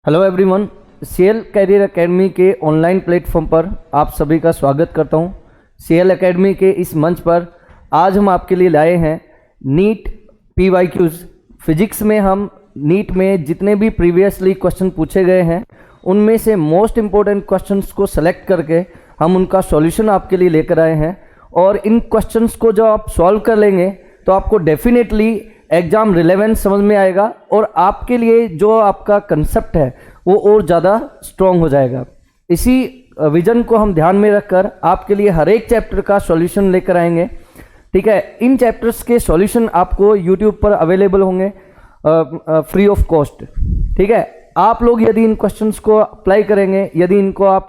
Hello everyone, CL career academy के online platform पर आप सभी का स्वागत करता हूं। सीएल एकेडमी के इस मंच पर आज हम आपके लिए लाए हैं नीट पीवाईक्यूज। फिजिक्स में हम नीट में जितने भी प्रीवियसली क्वेश्चन पूछे गए हैं उनमें से मोस्ट इम्पोर्टेंट क्वेश्चंस को सेलेक्ट करके हम उनका सॉल्यूशन आपके लिए लेकर आए हैं। और इन क्वेश्चंस को जब आप सॉल्व कर लेंगे तो आपको डेफिनेटली एग्ज़ाम रिलेवेंस समझ में आएगा और आपके लिए जो आपका कंसेप्ट है वो और ज़्यादा स्ट्रॉन्ग हो जाएगा। इसी विजन को हम ध्यान में रखकर आपके लिए हर एक चैप्टर का सॉल्यूशन लेकर आएंगे। ठीक है, इन चैप्टर्स के सॉल्यूशन आपको यूट्यूब पर अवेलेबल होंगे फ्री ऑफ कॉस्ट। ठीक है, आप लोग यदि इन क्वेश्चंस को अप्लाई करेंगे, यदि इनको आप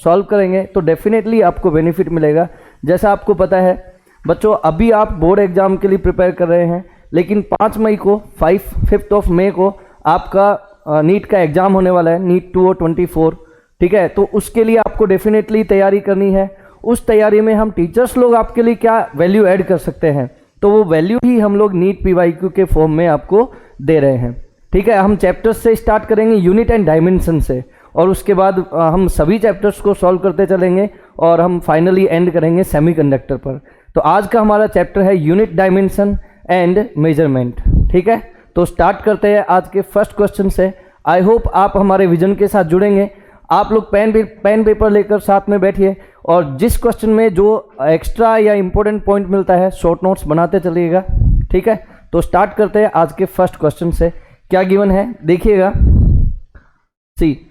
सॉल्व करेंगे तो डेफिनेटली आपको बेनिफिट मिलेगा। जैसा आपको पता है बच्चों, अभी आप बोर्ड एग्जाम के लिए प्रिपेयर कर रहे हैं, लेकिन 5 मई को 5th ऑफ मई को आपका नीट का एग्ज़ाम होने वाला है, नीट 2024। ठीक है, तो उसके लिए आपको डेफिनेटली तैयारी करनी है। उस तैयारी में हम टीचर्स लोग आपके लिए क्या वैल्यू ऐड कर सकते हैं, तो वो वैल्यू ही हम लोग नीट पीवाईक्यू के फॉर्म में आपको दे रहे हैं। ठीक है, हम चैप्टर्स से स्टार्ट करेंगे, यूनिट एंड डायमेंशन से, और उसके बाद हम सभी चैप्टर्स को सॉल्व करते चलेंगे और हम फाइनली एंड करेंगे सेमीकंडक्टर पर। तो आज का हमारा चैप्टर है यूनिट, डायमेंशन एंड मेजरमेंट। ठीक है, तो स्टार्ट करते हैं आज के फर्स्ट क्वेश्चन से। आई होप आप हमारे विजन के साथ जुड़ेंगे। आप लोग पेन पेपर लेकर साथ में बैठिए और जिस क्वेश्चन में जो एक्स्ट्रा या इंपॉर्टेंट पॉइंट मिलता है शॉर्ट नोट्स बनाते चलिएगा। ठीक है, तो स्टार्ट करते हैं आज के फर्स्ट क्वेश्चन से। क्या गिवन है देखिएगा। See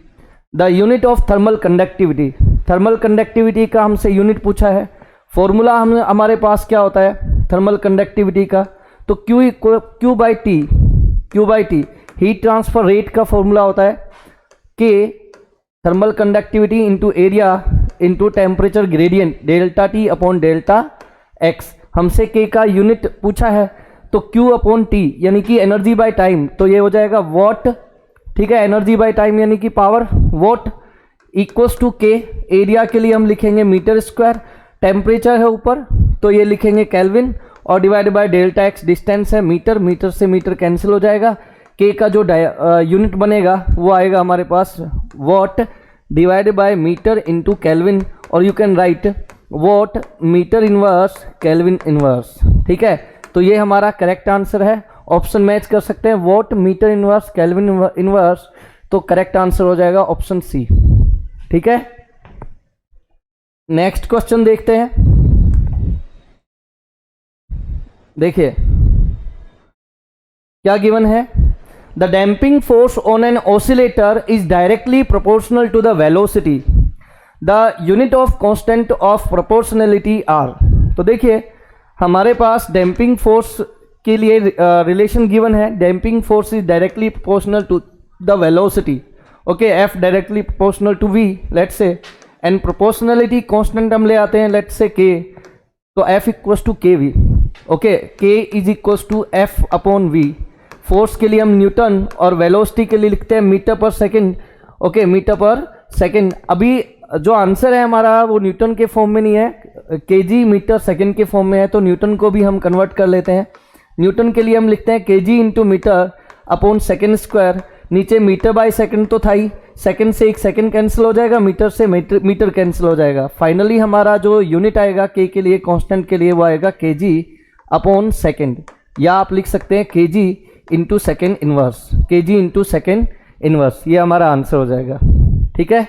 the unit of thermal conductivity. Thermal conductivity का हमसे यूनिट पूछा है। फॉर्मूला हमारे पास क्या होता है थर्मल कंडक्टिविटी का, तो Q by T heat transfer rate का फॉर्मूला होता है K thermal conductivity into area into temperature gradient delta T upon delta X। हमसे K का यूनिट पूछा है, तो Q अपॉन T यानी कि एनर्जी बाय टाइम, तो ये हो जाएगा वॉट। ठीक है, एनर्जी बाय टाइम यानी कि power watt, equals to K। Area के लिए हम लिखेंगे मीटर स्क्वायर, टेम्परेचर है ऊपर तो ये लिखेंगे केल्विन, और divide by delta x distance है मीटर, मीटर से मीटर कैंसिल हो जाएगा। के का जो यूनिट बनेगा वो आएगा हमारे पास watt divide by metre into kelvin, और you can write watt metre inverse kelvin inverse. ठीक है, तो ये हमारा करेक्ट आंसर है। ऑप्शन मैच कर सकते हैं, watt metre inverse kelvin inverse, तो करेक्ट आंसर हो जाएगा ऑप्शन सी। ठीक है, नेक्स्ट क्वेश्चन देखते हैं। देखिए क्या गिवन है। The damping force on an oscillator is directly proportional to the velocity. The unit of constant of proportionality are. तो देखिए हमारे पास डैम्पिंग फोर्स के लिए रिलेशन गिवन है। Damping force is directly proportional to the velocity. Okay, F directly proportional to V let's say, and proportionality constant हम ले आते हैं लेट्स से के, तो F equals to K V. Okay, K is equals to F upon V. Force के लिए हम Newton और velocity के लिए लिखते हैं मीटर पर सेकंड। ओके, मीटर पर सेकंड। अभी जो आंसर है हमारा वो न्यूटन के फॉर्म में नहीं है, केजी मीटर सेकंड के फॉर्म में है, तो न्यूटन को भी हम कन्वर्ट कर लेते हैं। न्यूटन के लिए हम लिखते हैं KG into metre upon second square. नीचे मीटर बाय सेकंड तो था ही, सेकंड से एक सेकंड कैंसिल हो जाएगा, मीटर से मीटर कैंसिल हो जाएगा। फाइनली हमारा जो यूनिट आएगा के लिए कांस्टेंट के लिए वो आएगा केजी अपॉन सेकंड, या आप लिख सकते हैं KG into second inverse, KG into second inverse, ये हमारा आंसर हो जाएगा। ठीक है,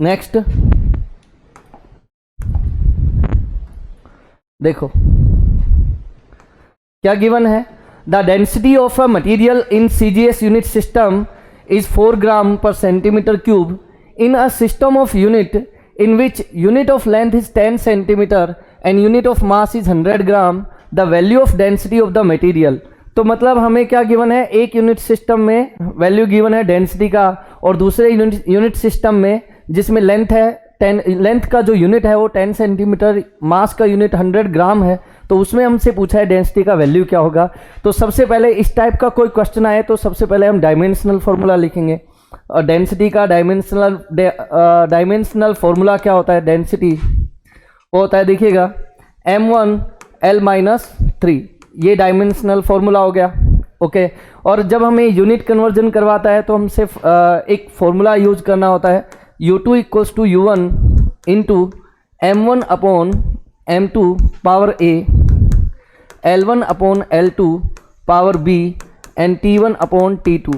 नेक्स्ट देखो क्या गिवन है। The density of a material in CGS unit system is 4 ग्राम पर centimetre cube in a system of unit in which unit of length is 10 centimeter and unit of mass is 100 gram, the value of density of the material। तो मतलब हमें क्या given है, एक unit system में value given है density का, और दूसरे यूनिट सिस्टम में जिसमें लेंथ है 10, लेंथ का जो यूनिट है वो 10 सेंटीमीटर, मास का यूनिट 100 ग्राम है, तो उसमें हमसे पूछा है डेंसिटी का वैल्यू क्या होगा। तो सबसे पहले इस टाइप का कोई क्वेश्चन आए तो सबसे पहले हम डायमेंशनल फॉर्मूला लिखेंगे। और डेंसिटी का डायमेंशनल फॉर्मूला क्या होता है, डेंसिटी वो होता है देखिएगा m1 L-3, ये डायमेंशनल फॉर्मूला हो गया। ओके। और जब हमें यूनिट कन्वर्जन करवाता है तो हम सिर्फ एक फॉर्मूला यूज करना होता है, U2 equals to U1 into M1 upon M2 power A, L1 upon L2 power B and T1 upon T2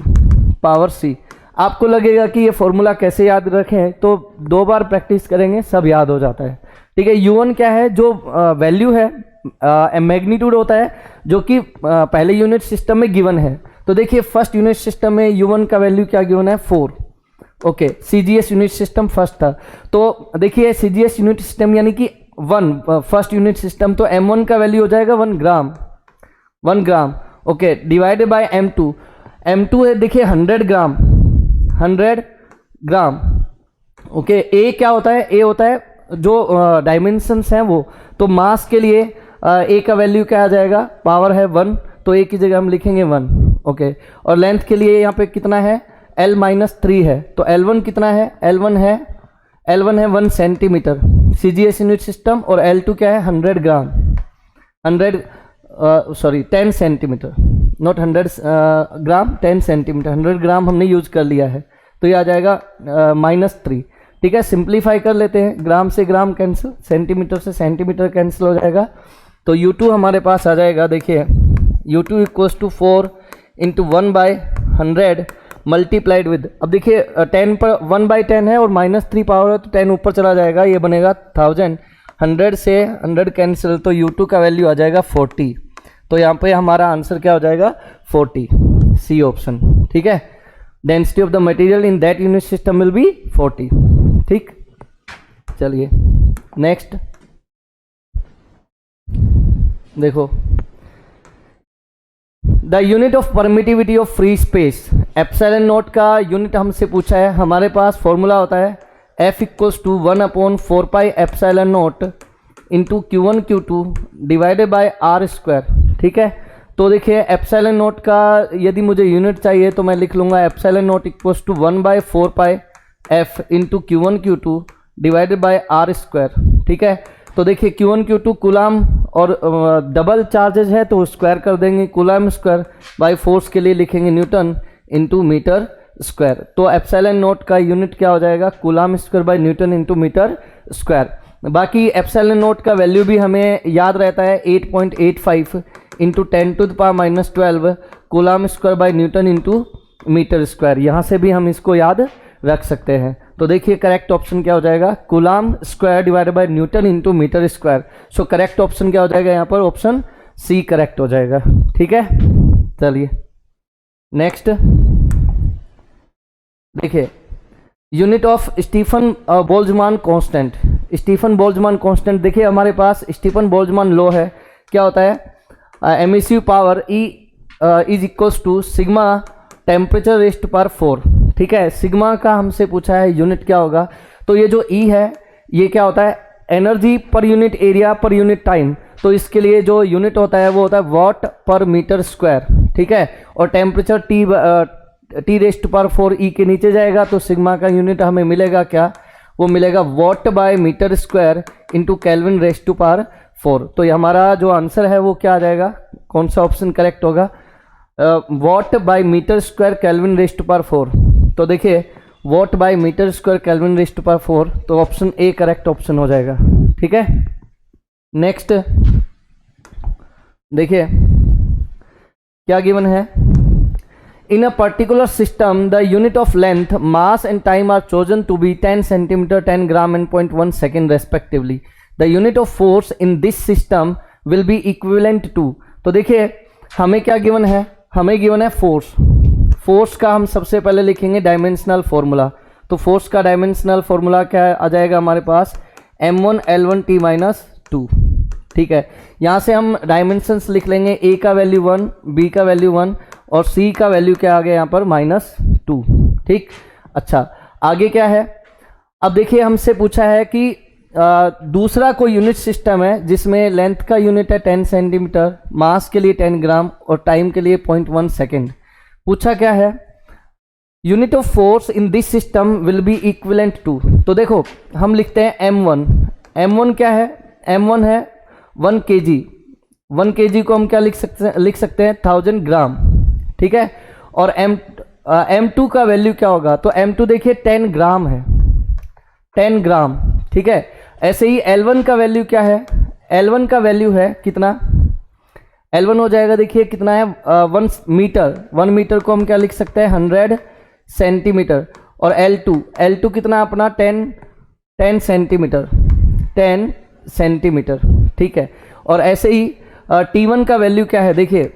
power C। आपको लगेगा कि ये फॉर्मूला कैसे याद रखें, तो 2 बार प्रैक्टिस करेंगे सब याद हो जाता है। ठीक है, U1 क्या है, जो वैल्यू है मैग्नीट्यूड होता है जो कि पहले यूनिट सिस्टम में गिवन है। तो देखिए फर्स्ट यूनिट सिस्टम में U1 का वैल्यू क्या गिवन है, 4। Okay, CGS unit system first था, तो देखिए CGS यूनिट सिस्टम यानी कि 1 फर्स्ट यूनिट सिस्टम, तो M1 का वैल्यू हो जाएगा 1 ग्राम। ओके, डिवाइडेड बाय M2 है देखिए 100 ग्राम। ओके, A क्या होता है, A होता है जो डायमेंशंस हैं वो, तो मास के लिए A का वैल्यू क्या आ जाएगा, पावर है 1, तो A की जगह हम लिखेंगे 1। ओके, और लेंथ के लिए यहाँ पे कितना है, L-3 है, तो L1 कितना है, L1 है 1 सेंटीमीटर CGS यूनिट सिस्टम, और L2 क्या है 100 ग्राम, 10 सेंटीमीटर, नॉट 100 ग्राम, 10 सेंटीमीटर, 100 ग्राम हमने यूज कर लिया है, तो ये आ जाएगा -3। ठीक है, सिंप्लीफाई कर लेते हैं, ग्राम से ग्राम कैंसिल, सेंटीमीटर से सेंटीमीटर कैंसिल हो जाएगा, तो U2 हमारे पास आ जाएगा, देखिए U2 equals to 4 into 1/100 multiplied with, अब देखिए 10 पर 1/10 है और -3 पावर है, तो 10 ऊपर चला जाएगा, ये बनेगा 1000, 100 से 100 कैंसिल, तो U2 का वैल्यू आ जाएगा 40। तो यहाँ पे हमारा आंसर क्या हो जाएगा, 40, सी ऑप्शन। ठीक है, density of the material in that unit system will be 40। ठीक, चलिए नेक्स्ट देखो, the unit of permittivity of free space, epsilon not का यूनिट हमसे पूछा है। हमारे पास फॉर्मूला होता है F equals to 1/4 pi epsilon naught into Q1 Q2 divided by R square. ठीक है, तो देखिए एप्सिलॉन नॉट का यदि मुझे यूनिट चाहिए तो मैं लिख लूँगा epsilon naught equals to 1/4 pi F into Q1 Q2 divided by R square. ठीक है, तो देखिए Q1 Q2 कूलाम और डबल चार्जेज है तो स्क्वायर कर देंगे, कूलाम स्क्वायर बाय फोर्स के लिए लिखेंगे न्यूटन इंटू मीटर स्क्वायर। तो एप्सिलॉन नॉट का यूनिट क्या हो जाएगा, coulomb square by newton into metre square. बाकी एप्सिलॉन नॉट का वैल्यू भी हमें याद रहता है 8.85 into 10⁻⁻12 coulomb square by newton into metre square. यहाँ से भी हम इसको याद रख सकते हैं। तो देखिए करेक्ट ऑप्शन क्या हो जाएगा, coulomb square divided by newton into metre square. So correct option क्या हो जाएगा यहाँ पर, ऑप्शन सी करेक्ट हो जाएगा। ठीक है, चलिए नेक्स्ट देखिए, unit of Stefan Boltzmann constant. Stefan Boltzmann constant देखिए हमारे पास स्टीफन बोल्ट्जमान लॉ है, क्या होता है, emissive power E is equals to sigma temperature raised पर 4। ठीक है, सिग्मा का हमसे पूछा है यूनिट क्या होगा, तो ये जो E है ये क्या होता है, energy per unit area per unit time. तो इसके लिए जो यूनिट होता है वो होता है वॉट पर मीटर स्क्वायर। ठीक है, और टेम्परेचर T रेस्ट पर 4 E के नीचे जाएगा तो सिग्मा का यूनिट हमें मिलेगा क्या, वो मिलेगा watt by metre square into kelvin raised to power 4। तो ये हमारा जो आंसर है वो क्या आ जाएगा, कौन सा ऑप्शन करेक्ट होगा, watt by metre square kelvin raised to power 4। तो देखिए watt by metre square kelvin raised to power 4, तो ऑप्शन ए करेक्ट ऑप्शन हो जाएगा। ठीक है, नेक्स्ट देखिए क्या गिवन है, in a particular system the unit of length mass and time are chosen to be 10 centimetre 10 gram and 0.1 second respectively. The unit of force in this system will be equivalent to. तो देखिए हमें क्या given है, हमें given है force. Force का हम सबसे पहले लिखेंगे डायमेंशनल फॉर्मूला। तो फोर्स का डायमेंशनल फॉर्मूला क्या आ जाएगा हमारे पास, m1 L1 T-2। ठीक है, यहाँ से हम डायमेंशंस लिख लेंगे, a का वैल्यू 1, b का वैल्यू 1 और c का वैल्यू क्या आ गया यहाँ पर -2। ठीक, अच्छा आगे क्या है, अब देखिए हमसे पूछा है कि दूसरा कोई यूनिट सिस्टम है जिसमें लेंथ का यूनिट है 10 सेंटीमीटर, मास के लिए 10 ग्राम और टाइम के लिए 0.1 सेकेंड। पूछा क्या है, unit of force in this system will be equivalent to. तो देखो हम लिखते हैं m1 क्या है, m1 है 1 kg। 1 kg को हम क्या लिख सकते हैं 1000 ग्राम। ठीक है। और M2 का वैल्यू क्या होगा, तो M2 देखिए 10 ग्राम है, 10 ग्राम, ठीक है। ऐसे ही L1 का वैल्यू क्या है, L1 का वैल्यू है कितना, L1 हो जाएगा देखिए कितना है 1 मीटर, 1 मीटर को हम क्या लिख सकते हैं 100 सेंटीमीटर। और L2 कितना अपना 10 सेंटीमीटर, 10 सेंटीमीटर, ठीक है। और ऐसे ही T1 का वैल्यू क्या है, देखिए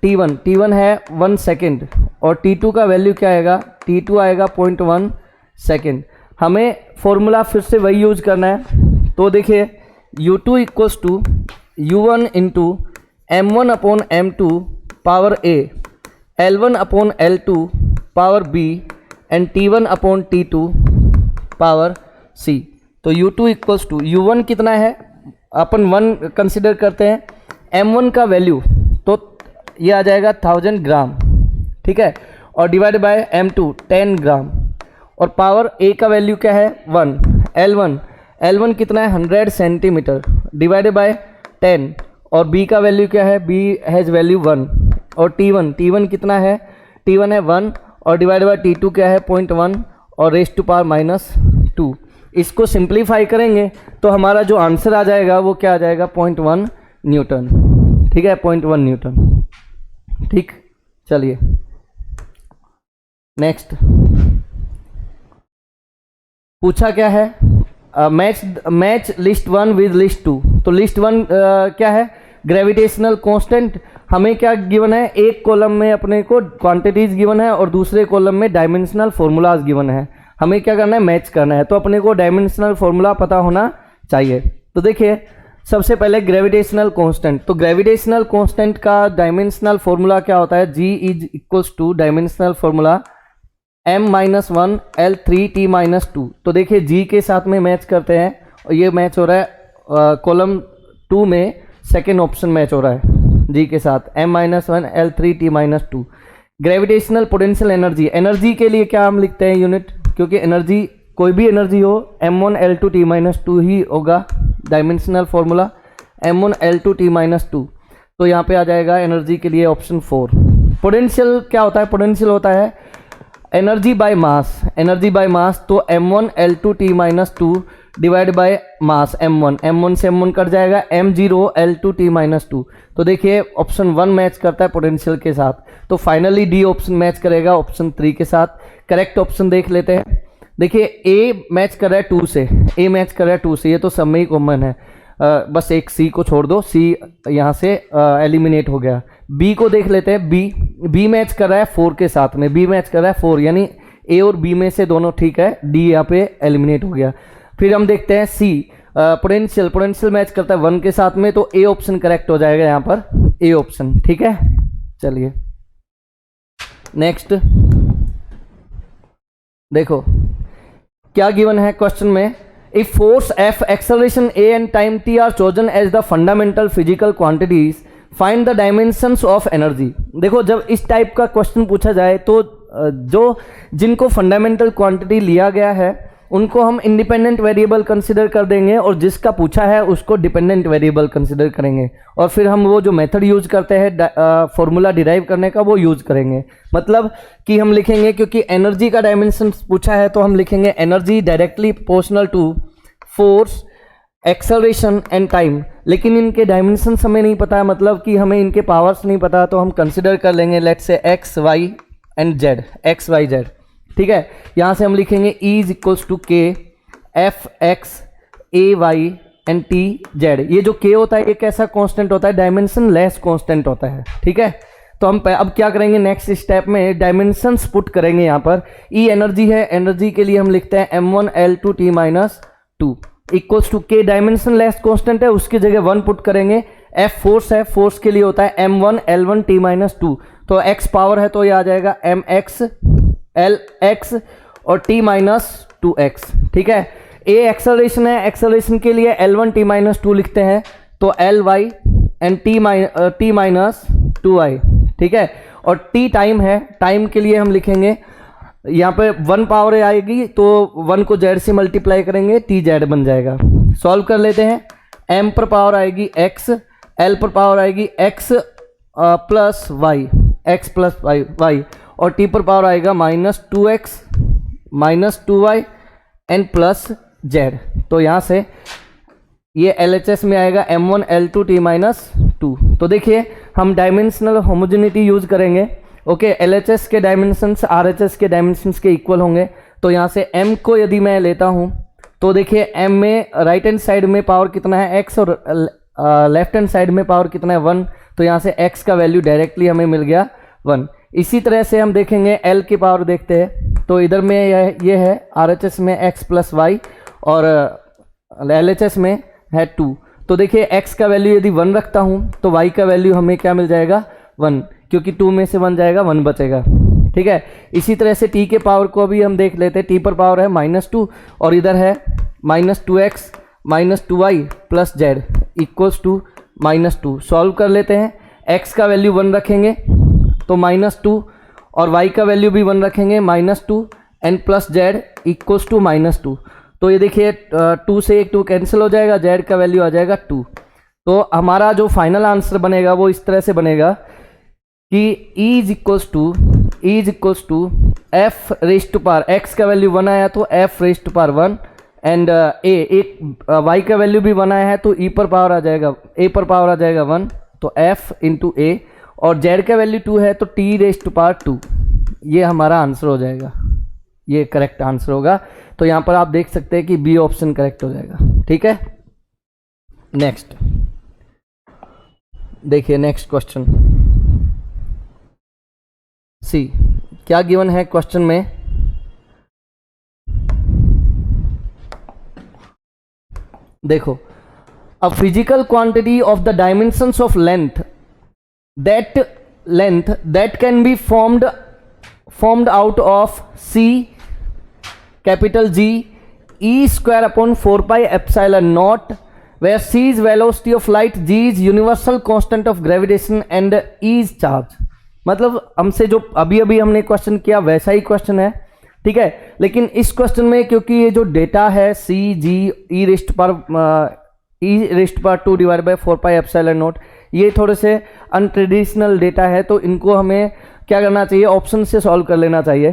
T1 है 1 सेकेंड, और T2 का वैल्यू क्या आएगा, T2 आएगा 0.1 सेकेंड। हमें फॉर्मूला फिर से वही यूज करना है, तो देखिए U2 equals to U1 into M1 upon M2 power A, L1 upon L2 power B and T1 upon T2 power C। तो U2 इक्वल्स टू U1 कितना है, अपन 1 कंसिडर करते हैं, M1 का वैल्यू तो ये आ जाएगा 1000 ग्राम, ठीक है, और डिवाइड बाय M2 10 ग्राम, और पावर A का वैल्यू क्या है 1, L1 कितना है 100 सेंटीमीटर डिवाइडेड बाय 10, और B का वैल्यू क्या है, B हैज़ वैल्यू 1, और T1 कितना है, T1 है 1, और डिवाइडेड बाय T2 क्या है 0.1 और रेज़ टू पावर -2। इसको सिंप्लीफाई करेंगे तो हमारा जो आंसर आ जाएगा वो क्या आ जाएगा 0.1 न्यूटन, ठीक है, 0.1 न्यूटन, ठीक। चलिए नेक्स्ट पूछा क्या है, मैच लिस्ट 1 विद लिस्ट 2। तो लिस्ट 1 क्या है, ग्रेविटेशनल कांस्टेंट, हमें क्या गिवन है, एक कॉलम में अपने को क्वांटिटीज गिवन है और दूसरे कॉलम में डायमेंशनल फॉर्मूलाज गिवन है, हमें क्या करना है, मैच करना है। तो अपने को डायमेंशनल फॉर्मूला पता होना चाहिए। तो देखिए सबसे पहले ग्रेविटेशनल कांस्टेंट, तो ग्रेविटेशनल कांस्टेंट का डायमेंशनल फॉर्मूला क्या होता है, G is equals two dimensional formula M-1 L3T-2। तो देखिए G के साथ में मैच करते हैं, और ये मैच हो रहा है कॉलम 2 में सेकेंड ऑप्शन मैच हो रहा है G के साथ, M-1 L3T-2। Gravitational potential energy, energy के लिए क्या हम लिखते हैं यूनिट, क्योंकि एनर्जी कोई भी एनर्जी हो M1 L2T-2 ही होगा, डायमेंशनल फॉर्मूला M1 L2T-2। तो यहाँ पे आ जाएगा एनर्जी के लिए ऑप्शन 4। पोटेंशियल क्या होता है, पोटेंशियल होता है energy by mass, energy by mass, तो M1 L2T-2 divide by mass M1 से M1 कट जाएगा, M0 L2T-2। तो देखिए ऑप्शन 1 मैच करता है पोटेंशियल के साथ, तो फाइनली डी ऑप्शन मैच करेगा ऑप्शन 3 के साथ। करेक्ट ऑप्शन देख लेते हैं, देखिए A मैच कर रहा है 2 से, A मैच कर रहा है 2 से, ये तो सब में ही कॉमन है, बस एक C को छोड़ दो, C यहाँ से एलिमिनेट हो गया। B को देख लेते हैं, B मैच कर रहा है 4 के साथ में, B मैच कर रहा है 4, यानी A और B में से दोनों ठीक है, D यहाँ पे एलिमिनेट हो गया। फिर हम देखते हैं C, पोटेंशियल मैच करता है 1 के साथ में, तो A ऑप्शन करेक्ट हो जाएगा यहाँ पर, A ऑप्शन, ठीक है। चलिए नेक्स्ट देखो क्या गिवन है क्वेश्चन में, if force F, acceleration A and time T are chosen as the fundamental physical quantities, find the dimensions of energy. देखो जब इस टाइप का क्वेश्चन पूछा जाए तो जिनको फंडामेंटल क्वांटिटी लिया गया है उनको हम इंडिपेंडेंट वेरिएबल कंसिडर कर देंगे, और जिसका पूछा है उसको डिपेंडेंट वेरिएबल कंसिडर करेंगे, और फिर हम वो जो मेथड यूज करते हैं फॉर्मूला डिराइव करने का वो यूज करेंगे। मतलब कि हम लिखेंगे, क्योंकि एनर्जी का डायमेंशन पूछा है तो हम लिखेंगे energy directly proportional to force, acceleration and time. लेकिन इनके डायमेंशन हमें नहीं पता है, मतलब कि हमें इनके पावर्स नहीं पता, तो हम कंसिडर कर लेंगे let's say x y and z, x y z, ठीक है। यहाँ से हम लिखेंगे E is equals to K F x A y and T z. ये जो K होता है ये कैसा कांस्टेंट होता है, डायमेंशन लेस कांस्टेंट होता है, ठीक है। तो हम अब क्या करेंगे, नेक्स्ट स्टेप में डायमेंशंस पुट करेंगे। यहाँ पर E एनर्जी है, एनर्जी के लिए हम लिखते हैं M1 L2T-2 equals to K, dimensionless constant है उसकी जगह 1 पुट करेंगे। F फोर्स है, फोर्स के लिए होता है M1 L1T-2, तो X पावर है तो ये आ जाएगा MX LX और T-2X, ठीक है। A एक्सेलरेशन है, एक्सेलरेशन के लिए L1T-2 लिखते हैं, तो LY एंड T-2I, ठीक है। और T टाइम है, टाइम के लिए हम लिखेंगे यहाँ पे 1 पावर आएगी तो 1 को Z से मल्टीप्लाई करेंगे, TZ बन जाएगा। सॉल्व कर लेते हैं, M पर पावर आएगी X, L पर पावर आएगी X plus Y, x plus y और टी पर पावर आएगा -2x -2y N plus Z. तो यहाँ से ये LHS में आएगा m1 L2 t -2। तो देखिए हम डायमेंशनल होमोजेनिटी यूज करेंगे। ओके, LHS के डायमेंशंस RHS के डायमेंशंस के इक्वल होंगे। तो यहाँ से m को यदि मैं लेता हूँ तो देखिए m में राइट हैंड साइड में पावर कितना है x और लेफ्ट हैंड साइड में पावर कितना है 1। तो यहाँ से x का वैल्यू डायरेक्टली हमें मिल गया 1। इसी तरह से हम देखेंगे L की पावर देखते हैं। तो इधर में ये है RHS में x प्लस वाई और LHS में है 2। तो देखिए x का वैल्यू यदि 1 रखता हूँ तो y का वैल्यू हमें क्या मिल जाएगा 1, क्योंकि 2 में से 1 जाएगा 1 बचेगा। ठीक है, इसी तरह से t के पावर को भी हम देख लेते हैं। t पर पावर है -2 और इधर है -2x -2y plus z equals to -2। Solve कर लेते हैं। x का वैल्यू 1 रखेंगे तो -2 और y का वैल्यू भी 1 रखेंगे -2 n plus z equals to -2। तो ये देखिए 2 से 1 2 कैंसिल हो जाएगा, जेड का वैल्यू आ जाएगा 2। तो हमारा जो फाइनल आंसर बनेगा वो इस तरह से बनेगा कि E is equals to f raise to power x का वैल्यू 1 आया तो f raise to power 1 and y का वैल्यू भी 1 आया है तो a पर पावर आ जाएगा 1 तो f इंटू a और z का वैल्यू 2 है तो t रेज टू पावर 2। ये हमारा आंसर हो जाएगा, ये करेक्ट आंसर होगा। तो यहाँ पर आप देख सकते हैं कि बी ऑप्शन करेक्ट हो जाएगा। ठीक है, नेक्स्ट देखिए नेक्स्ट क्वेश्चन सी क्या गिवन है क्वेश्चन में। देखो, a physical quantity of the dimensions of length that can be formed out of C capital G E square upon 4 pi epsilon naught where C is velocity of light, G is universal constant of gravitation and E is charge। मतलब हमसे जो अभी हमने question किया वैसा ही question है। ठीक है, लेकिन इस क्वेश्चन में क्योंकि ये जो डेटा है C G E रेस्ट पर 2 divide by 4 pi epsilon not, ये थोड़े से अनट्रेडिशनल डेटा है तो इनको हमें क्या करना चाहिए, ऑप्शन से सॉल्व कर लेना चाहिए।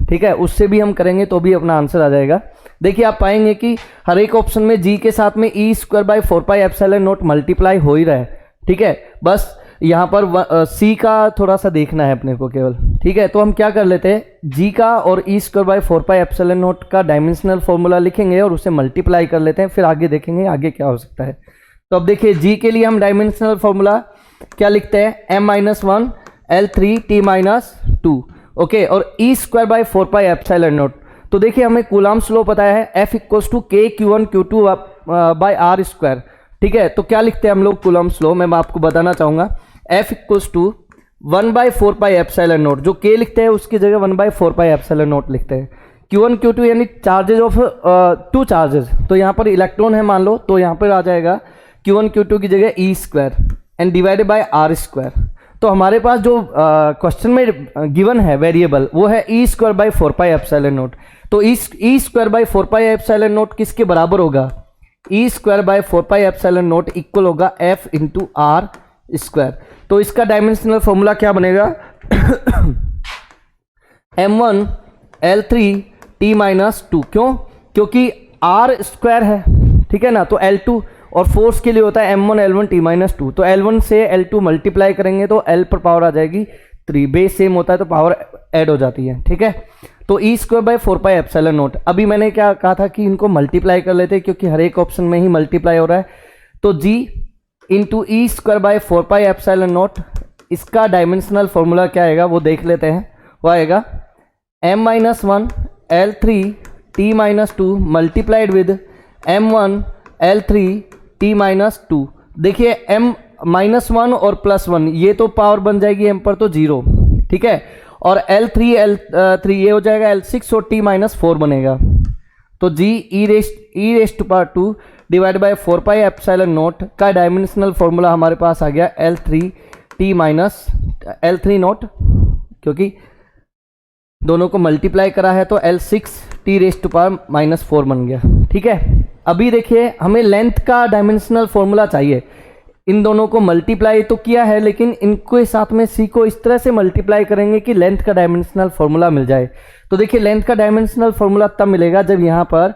ठीक है, उससे भी हम करेंगे तो भी अपना आंसर आ जाएगा। देखिए आप पाएंगे कि हर एक ऑप्शन में जी के साथ में e square by 4 pi epsilon nought multiply हो ही रहा है। ठीक है, बस यहाँ पर सी का थोड़ा सा देखना है अपने को केवल। ठीक है, तो हम क्या कर लेते हैं, जी का और e square by 4 pi epsilon not का डायमेंशनल फॉर्मूला लिखेंगे और उसे मल्टीप्लाई कर लेते हैं, फिर आगे देखेंगे आगे क्या हो सकता है। तो अब देखिए जी के लिए हम डायमेंशनल फॉर्मूला क्या लिखते हैं, m-1 L3 T-2। ओके, और e square by 4 pi epsilon nought. तो देखिए हमें कूलम्ब्स लॉ पता है, F equals to K Q1 Q2 by R square. ठीक है, तो क्या लिखते हैं हम लोग कूलम्ब्स लॉ, मैं आपको बताना चाहूँगा। F equals to 1 by 4 pi epsilon naught, जो K लिखते हैं उसकी जगह 1 बाई 4 पाई एप्सिलॉन नॉट लिखते हैं। Q1 Q2 यानी चार्जेज ऑफ 2 चार्जेज, तो यहाँ पर इलेक्ट्रॉन है मान लो, तो यहाँ पर आ जाएगा Q1 Q2 की जगह E square and divided by R square. तो हमारे पास जो क्वेश्चन में गिवन है वेरिएबल वो है e square by 4 pi epsilon nought. तो e square by 4 pi epsilon nought किसके बराबर होगा, e square by 4 pi epsilon nought equal होगा एफ इंटू आर स्क्वायर। तो इसका डायमेंशनल फॉर्मूला क्या बनेगा, m1 L3 T-2। क्यों, क्योंकि आर स्क्वायर है, ठीक है ना, तो L2 और फोर्स के लिए होता है m1 L1 T-2। तो L1 से L2 मल्टीप्लाई करेंगे तो L पर पावर आ जाएगी 3, बेस सेम होता है तो पावर ऐड हो जाती है। ठीक है, तो e square by 4 pi epsilon nought, अभी मैंने क्या कहा था कि इनको मल्टीप्लाई कर लेते हैं क्योंकि हर एक ऑप्शन में ही मल्टीप्लाई हो रहा है। तो G into e square by 4 pi epsilon nought, इसका डायमेंशनल फॉर्मूला क्या आएगा वो देख लेते हैं। वो आएगा m-1 L3 T-2 multiplied with m1 L3 T-2। देखिए m-1 और +1 ये तो पावर बन जाएगी m पर तो 0, ठीक है, और L3 ये हो जाएगा L6 और T-4 बनेगा। तो G e raised to power 2 divide by 4 pi epsilon not का डायमेंशनल फॉर्मूला हमारे पास आ गया L3 नॉट, क्योंकि दोनों को मल्टीप्लाई करा है तो L6 T rest to power -4 बन गया। ठीक है, अभी देखिए हमें लेंथ का डायमेंशनल फॉर्मूला चाहिए। इन दोनों को मल्टीप्लाई तो किया है, लेकिन इनको साथ में सी को इस तरह से मल्टीप्लाई करेंगे कि लेंथ का डायमेंशनल फॉर्मूला मिल जाए। तो देखिए लेंथ का डायमेंशनल फॉर्मूला तब मिलेगा जब यहाँ पर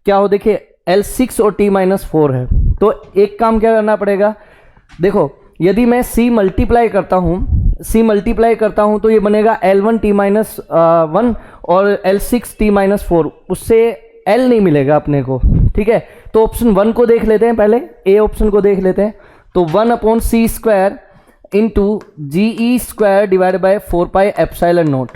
क्या हो, देखिए L6 और T-4 है। तो एक काम क्या करना पड़ेगा, देखो यदि मैं C मल्टीप्लाई करता हूँ तो ये बनेगा L1 T-1 और L6 T-4, उससे L नहीं मिलेगा अपने को, ठीक है। तो ऑप्शन 1 को देख लेते हैं, पहले ए ऑप्शन को देख लेते हैं। तो 1/c² into GE² divide by 4πε0,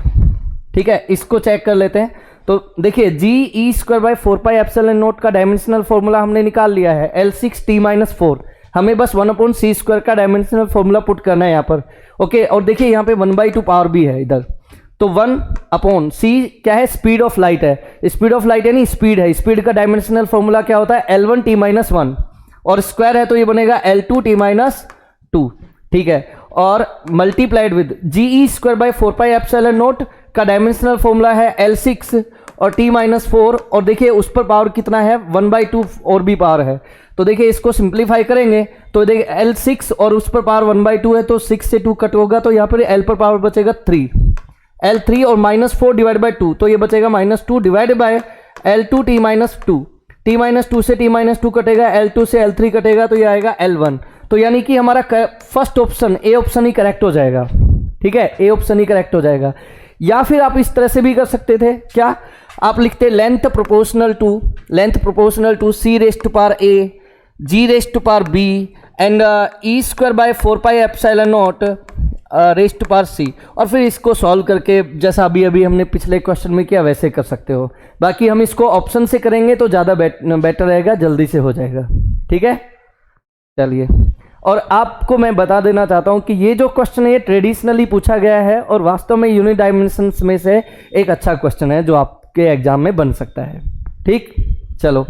ठीक है। इसको चेक कर लेते हैं। तो देखिए GE² 4πε0 का डायमेंशनल फॉर्मूला हमने निकाल लिया है, L6 T-4। हमें बस 1/c² का डायमेंशनल फॉर्मूला पुट करना है यहाँ पर, ओके। और देखिए यहाँ पे 1/2 पावर भी है इधर। तो 1/c क्या है, स्पीड ऑफ लाइट है। स्पीड ऑफ लाइट यानी स्पीड है। स्पीड का डायमेंशनल फॉर्मूला क्या होता है, L1 T-1 और स्क्वायर है तो ये बनेगा L2 T-2, ठीक है। और मल्टीप्लाइड विद GE² 4πε0 का डायमेंशनल फॉर्मूला है L6 और T-4, और देखिए उस पर पावर कितना है, 1/2 और भी पावर है। तो देखिए इसको सिंप्लीफाई करेंगे तो देखिए L6 और उस पर पावर 1/2 है, तो 6 से 2 कट होगा, तो यहाँ पर L पर पावर बचेगा 3, L3 और -4 डिवाइड बाय 2, तो ये बचेगा -2 divide by L2 T-2। T-2 से T-2 कटेगा, L2 से L3 कटेगा, तो ये आएगा L1। तो यानी कि हमारा first option A option he correct हो जाएगा, ठीक है। ए ऑप्शन ही करेक्ट हो जाएगा। या फिर आप इस तरह से भी कर सकते थे, क्या आप लिखते length proportional to C⁻A G⁻B and E² 4πε0 C, और फिर इसको सॉल्व करके जैसा अभी हमने पिछले क्वेश्चन में किया वैसे कर सकते हो। बाकी हम इसको ऑप्शन से करेंगे तो ज़्यादा बेटर रहेगा, जल्दी से हो जाएगा, ठीक है। चलिए, और आपको मैं बता देना चाहता हूं कि ये जो क्वेश्चन है ये ट्रेडिशनली पूछा गया है और वास्तव में यूनिट डायमेंशंस में से एक अच्छा क्वेश्चन है जो आपके एग्जाम में बन सकता है, ठीक। चलो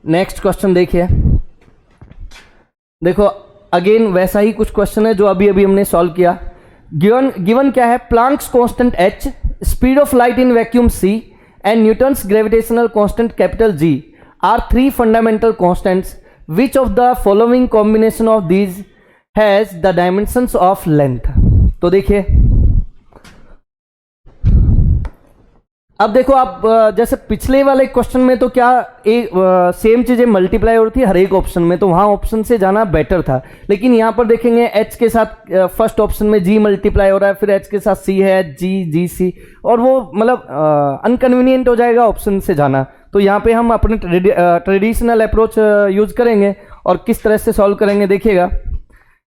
नेक्स्ट क्वेश्चन देखिए। देखो अगेन वैसा ही कुछ क्वेश्चन है जो अभी हमने सॉल्व किया। गिवन क्या है, Planck's constant H, speed of light in vacuum C and Newton's gravitational constant capital G are 3 fundamental constants, which of the following combination of these has the dimensions of length। तो देखिए अब देखो आप जैसे पिछले वाले क्वेश्चन में तो क्या सेम चीजें मल्टीप्लाई हो रही थी हर एक ऑप्शन में, तो वहां ऑप्शन से जाना बेटर था। लेकिन यहां पर देखेंगे H के साथ फर्स्ट ऑप्शन में G मल्टीप्लाई हो रहा है, फिर H के साथ C है, GC, और वो मतलब अनकन्वीनियंट हो जाएगा ऑप्शन से जाना। तो यहाँ पे हम अपने ट्रेडिशनल अप्रोच यूज करेंगे और किस तरह से सॉल्व करेंगे देखिएगा।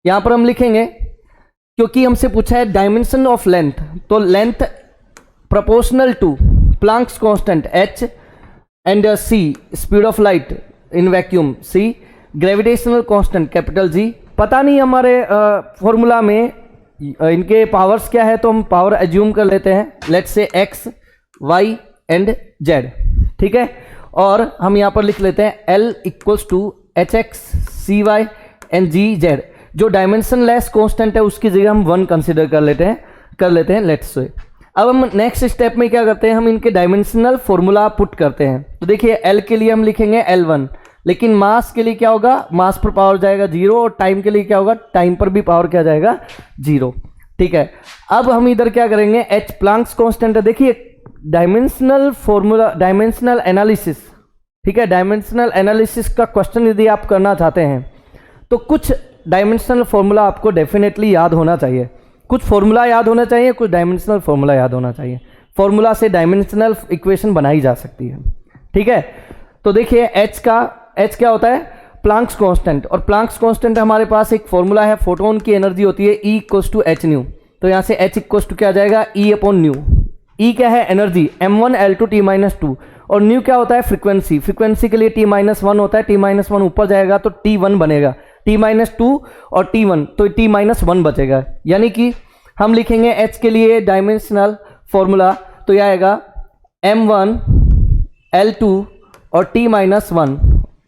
यहाँ पर हम लिखेंगे, क्योंकि हमसे पूछा है डायमेंशन ऑफ लेंथ, तो length proportional to Planck's constant H and C, speed of light in vacuum C, gravitational constant capital G। पता नहीं हमारे फॉर्मूला में इनके पावर्स क्या है, तो हम पावर एज्यूम कर लेते हैं, लेट्स से X, Y एंड Z, ठीक है। और हम यहाँ पर लिख लेते हैं L = HX CY and GZ। जो डायमेंशन लेस कॉन्स्टेंट है उसकी जगह हम 1 कंसिडर कर लेते हैं लेट्स से। अब हम नेक्स्ट स्टेप में क्या करते हैं, हम इनके डायमेंशनल फॉर्मूला पुट करते हैं। तो देखिए L के लिए हम लिखेंगे L1, लेकिन मास के लिए क्या होगा, मास पर पावर जाएगा 0, और टाइम के लिए क्या होगा, टाइम पर भी पावर क्या जाएगा 0, ठीक है। अब हम इधर क्या करेंगे, H प्लांक्स कॉन्स्टेंट है। देखिए डायमेंशनल फॉर्मूला, डायमेंशनल एनालिसिस, ठीक है। डायमेंशनल एनालिसिस का क्वेश्चन यदि आप करना चाहते हैं तो कुछ डायमेंशनल फॉर्मूला आपको डेफिनेटली याद होना चाहिए। कुछ फॉर्मूला याद होना चाहिए, कुछ डायमेंशनल फॉर्मूला याद होना चाहिए। फॉर्मूला से डायमेंशनल इक्वेशन बनाई जा सकती है, ठीक है। तो देखिए H क्या होता है, प्लांक्स कांस्टेंट, और प्लांक्स कांस्टेंट हमारे पास एक फॉर्मूला है, फोटोन की एनर्जी होती है E = hν। तो यहाँ से H = क्या आ जाएगा, E/μ। E क्या है, एनर्जी, m1 L2 T-2, और न्यू क्या होता है, फ्रीक्वेंसी। फ्रीक्वेंसी के लिए T-1 होता है, T-1 ऊपर जाएगा तो T1 बनेगा, T-2 और T1, तो T-1 बचेगा। यानी कि हम लिखेंगे H के लिए डायमेंशनल फॉर्मूला, तो यह आएगा m1 L2 और T-1,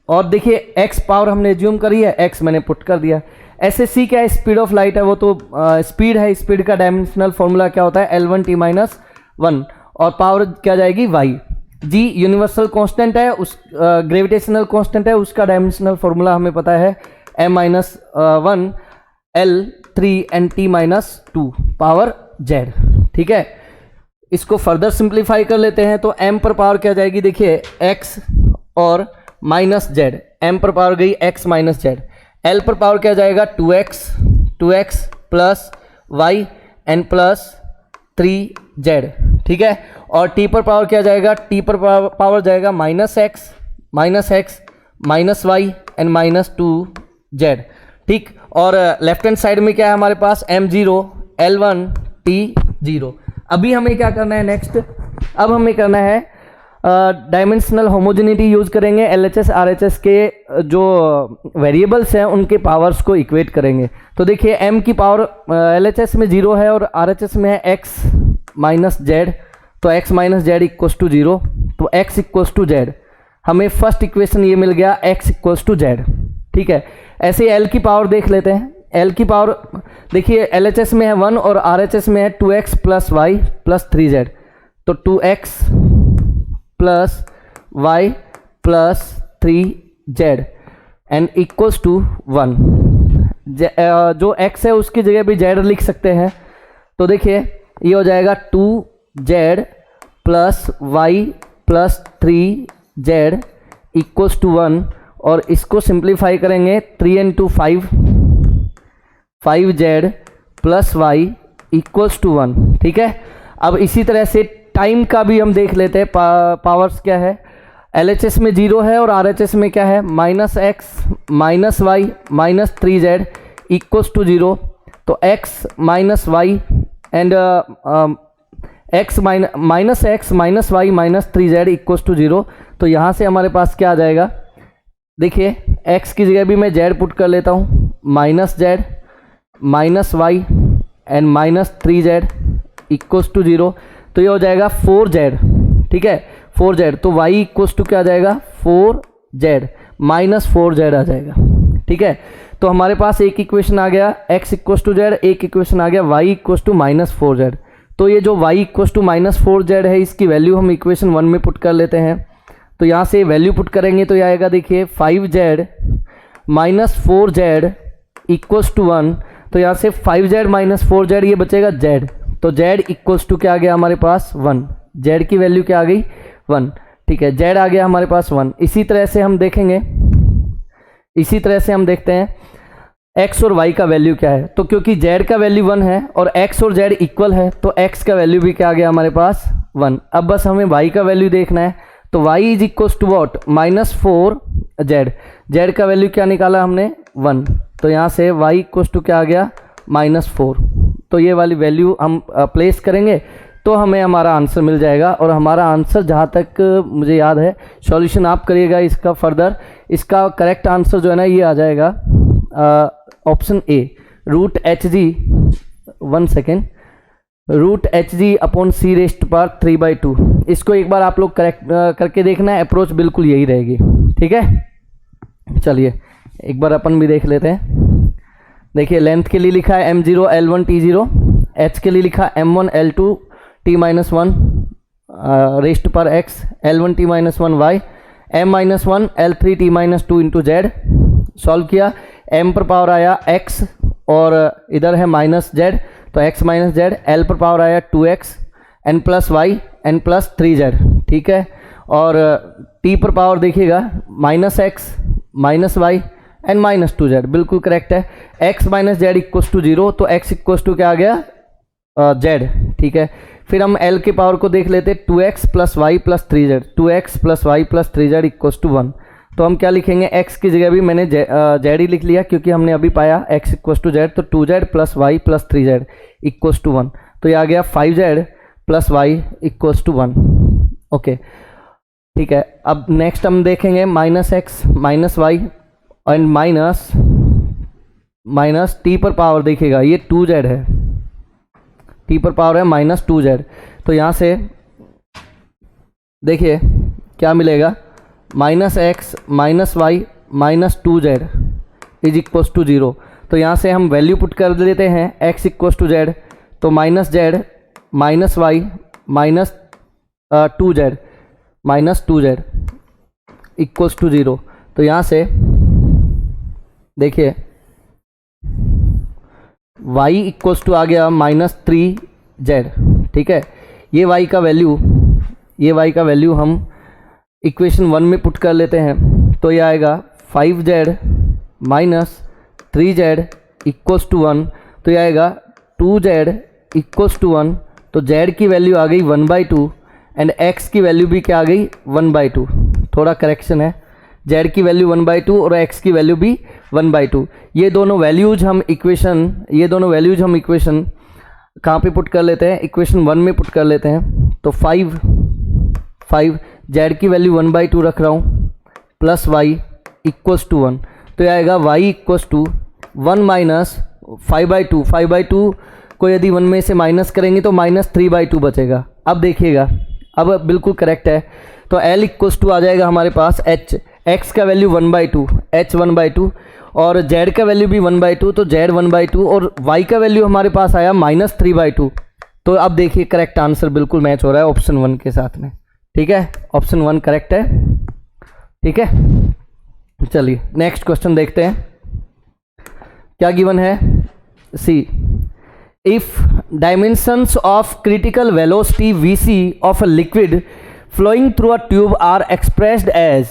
और देखिए x पावर हमने एज्यूम करी है, x मैंने पुट कर दिया। ऐसे C क्या है, स्पीड ऑफ लाइट है, वो तो स्पीड है। स्पीड का डायमेंशनल फॉर्मूला क्या होता है, L1 T-1, और पावर क्या जाएगी y। G यूनिवर्सल कांस्टेंट है, उस ग्रेविटेशनल कांस्टेंट है, उसका डायमेंशनल फॉर्मूला हमें पता है m-1 L3 and t-2 power z। ठीक है, इसको फर्दर सिंप्लीफाई कर लेते हैं तो m पर पावर क्या जाएगी, देखिए x और माइनस z, m पर पावर गई x माइनस z, l पर पावर क्या जाएगा 2x plus y N plus 3z। ठीक है, और t पर पावर क्या जाएगा, t पर पावर जाएगा -x minus y and -2z। ठीक, और लेफ्ट हैंड साइड में क्या है हमारे पास m0 L1 t0। अभी हमें क्या करना है नेक्स्ट, अब हमें करना है डायमेंशनल होमोजेनिटी यूज करेंगे, LHS RHS के जो वेरिएबल्स हैं उनके पावर्स को इक्वेट करेंगे। तो देखिए m की पावर LHS में 0 है और RHS में है x माइनस z, तो x minus z equals to 0, तो x इक्वल्स टू z। हमें फर्स्ट इक्वेशन ये मिल गया x इक्वल्स टू z। ठीक है, ऐसे l की पावर देख लेते हैं। l की पावर देखिए LHS में है 1 और RHS में है 2x plus y plus 3z, तो 2x plus y plus 3z and equals to 1। जो x है उसकी जगह भी z लिख सकते हैं, तो देखिए ये हो जाएगा 2z plus y plus 3z equals to 1, और इसको सिंप्लीफाई करेंगे 3 into 5z plus y equals to 1। ठीक है, अब इसी तरह से टाइम का भी हम देख लेते हैं। पावर्स क्या है, LHS में 0 है और RHS में क्या है -x minus y minus 3z equals to 0, तो x minus y and x minus x minus y minus 3z equals to 0। तो यहाँ से हमारे पास क्या आ जाएगा, देखिए x की जगह भी मैं z पुट कर लेता हूँ, minus z minus y and minus 3z equals to 0, तो ये हो जाएगा 4z। ठीक है, 4z, तो y इक्वल्स टू क्या आ जाएगा 4z माइनस 4z आ जाएगा। ठीक है, तो हमारे पास एक इक्वेशन आ गया x इक्वल्स टू z, एक इक्वेशन आ गया y equals to minus 4z। तो ये जो y equals to minus 4z है इसकी वैल्यू हम इक्वेशन 1 में पुट कर लेते हैं। तो यहाँ से वैल्यू पुट करेंगे तो ये आएगा, देखिए 5z minus 4z equals to 1, तो यहाँ से 5z माइनस 4z ये बचेगा z, तो z इक्वल्स टू क्या आ गया हमारे पास 1, z की वैल्यू क्या आ गई 1। ठीक है, z आ गया हमारे पास 1। इसी तरह से हम देखेंगे, इसी तरह से हम देखते हैं x और y का वैल्यू क्या है। तो क्योंकि z का वैल्यू 1 है और x और z इक्वल है, तो x का वैल्यू भी क्या आ गया हमारे पास 1। अब बस हमें y का वैल्यू देखना है, तो y is equals to what -4z, z का वैल्यू क्या निकाला हमने 1, तो यहाँ से y इक्वल्स टू क्या आ गया -4। तो ये वाली वैल्यू हम प्लेस करेंगे तो हमें हमारा आंसर मिल जाएगा। और हमारा आंसर जहाँ तक मुझे याद है, सॉल्यूशन आप करिएगा इसका फर्दर, इसका करेक्ट आंसर जो है ना ये आ जाएगा option A, √hg 1 second √hg upon c⁻3/2। इसको एक बार आप लोग करेक्ट करके देखना है, अप्रोच बिल्कुल यही रहेगी। ठीक है, चलिए एक बार अपन भी देख लेते हैं। देखिए लेंथ के लिए लिखा है m0 L1 t0, h के लिए लिखा m1 L2 t-1 रेस्ट पर x L1 t-1 y m-1 L3 t-2 into z। Solve किया, m पर पावर आया x और इधर है माइनस z, तो x माइनस z, l पर पावर आया 2x n plus y n plus 3z। ठीक है, और t पर पावर देखिएगा -x minus y n minus 2z, बिल्कुल करेक्ट है। x minus z equals to 0, तो x इक्वल्स टू क्या आ गया z। ठीक है, फिर हम l के पावर को देख लेते, 2x plus y plus 3z, 2x plus y plus 3z equals to 1। तो हम क्या लिखेंगे, x की जगह भी मैंने z ही लिख लिया क्योंकि हमने अभी पाया x इक्वल्स टू z, तो 2z plus y plus 3z equals to 1। तो ये आ गया 5z plus y equals to 1। Okay, ठीक है, अब नेक्स्ट हम देखेंगे -x minus y and minus T पर पावर देखिएगा ये 2z है, टी पर पावर है -2z। तो यहाँ से देखिए क्या मिलेगा, -x minus y minus 2z is equals to 0। तो यहाँ से हम वैल्यू पुट कर देते हैं x इक्वल्स टू z, तो -z minus y minus 2z equals to 0। तो यहाँ से देखिए y इक्वल्स टू आ गया -3z, ठीक है। ये y का वैल्यू हम इक्वेशन 1 में पुट कर लेते हैं, तो ये आएगा 5z minus 3z equals to 1, तो ये आएगा 2z इक्वल्स टू 1। तो z की वैल्यू आ गई 1/2 एंड x की वैल्यू भी क्या आ गई 1/2। थोड़ा करेक्शन है, z की वैल्यू 1/2 और x की वैल्यू भी 1/2। ये दोनों वैल्यूज हम इक्वेशन कहाँ पे पुट कर लेते हैं, इक्वेशन 1 में पुट कर लेते हैं। तो 5 z की वैल्यू 1/2 रख रहा हूँ प्लस y इक्वल्स टू 1, तो ये आएगा y इक्वल्स टू 1 माइनस 5/2। 5/2 को यदि 1 में से माइनस करेंगे तो -3/2 बचेगा। अब देखिएगा, अब बिल्कुल करेक्ट है। तो L इक्वल्स टू आ जाएगा हमारे पास h, x का वैल्यू 1/2, h 1/2 और z का वैल्यू भी 1/2, तो z 1/2 और y का वैल्यू हमारे पास आया -3/2। तो अब देखिए करेक्ट आंसर बिल्कुल मैच हो रहा है ऑप्शन 1 के साथ में, ठीक है। ऑप्शन 1 करेक्ट है, ठीक है। चलिए नेक्स्ट क्वेश्चन देखते हैं, क्या गिवन है। C, if dimensions of critical velocity vc of a liquid flowing through a tube are expressed as,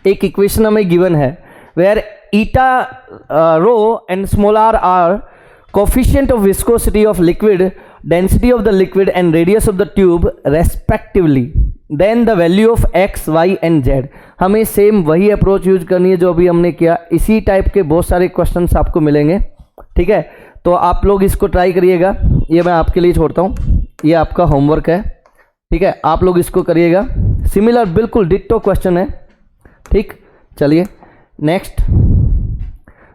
एक इक्वेशन हमें गिवन है where eta rho and small r are coefficient of viscosity of liquid, density of the liquid and radius of the tube respectively, then the value of x, y and z। हमें same वही approach use करनी है जो अभी हमने किया। इसी type के बहुत सारे क्वेश्चंस आपको मिलेंगे, ठीक है। तो आप लोग इसको ट्राई करिएगा, ये मैं आपके लिए छोड़ता हूँ, ये आपका होमवर्क है, ठीक है। आप लोग इसको करिएगा, सिमिलर बिल्कुल डिट्टो क्वेश्चन है, ठीक। चलिए नेक्स्ट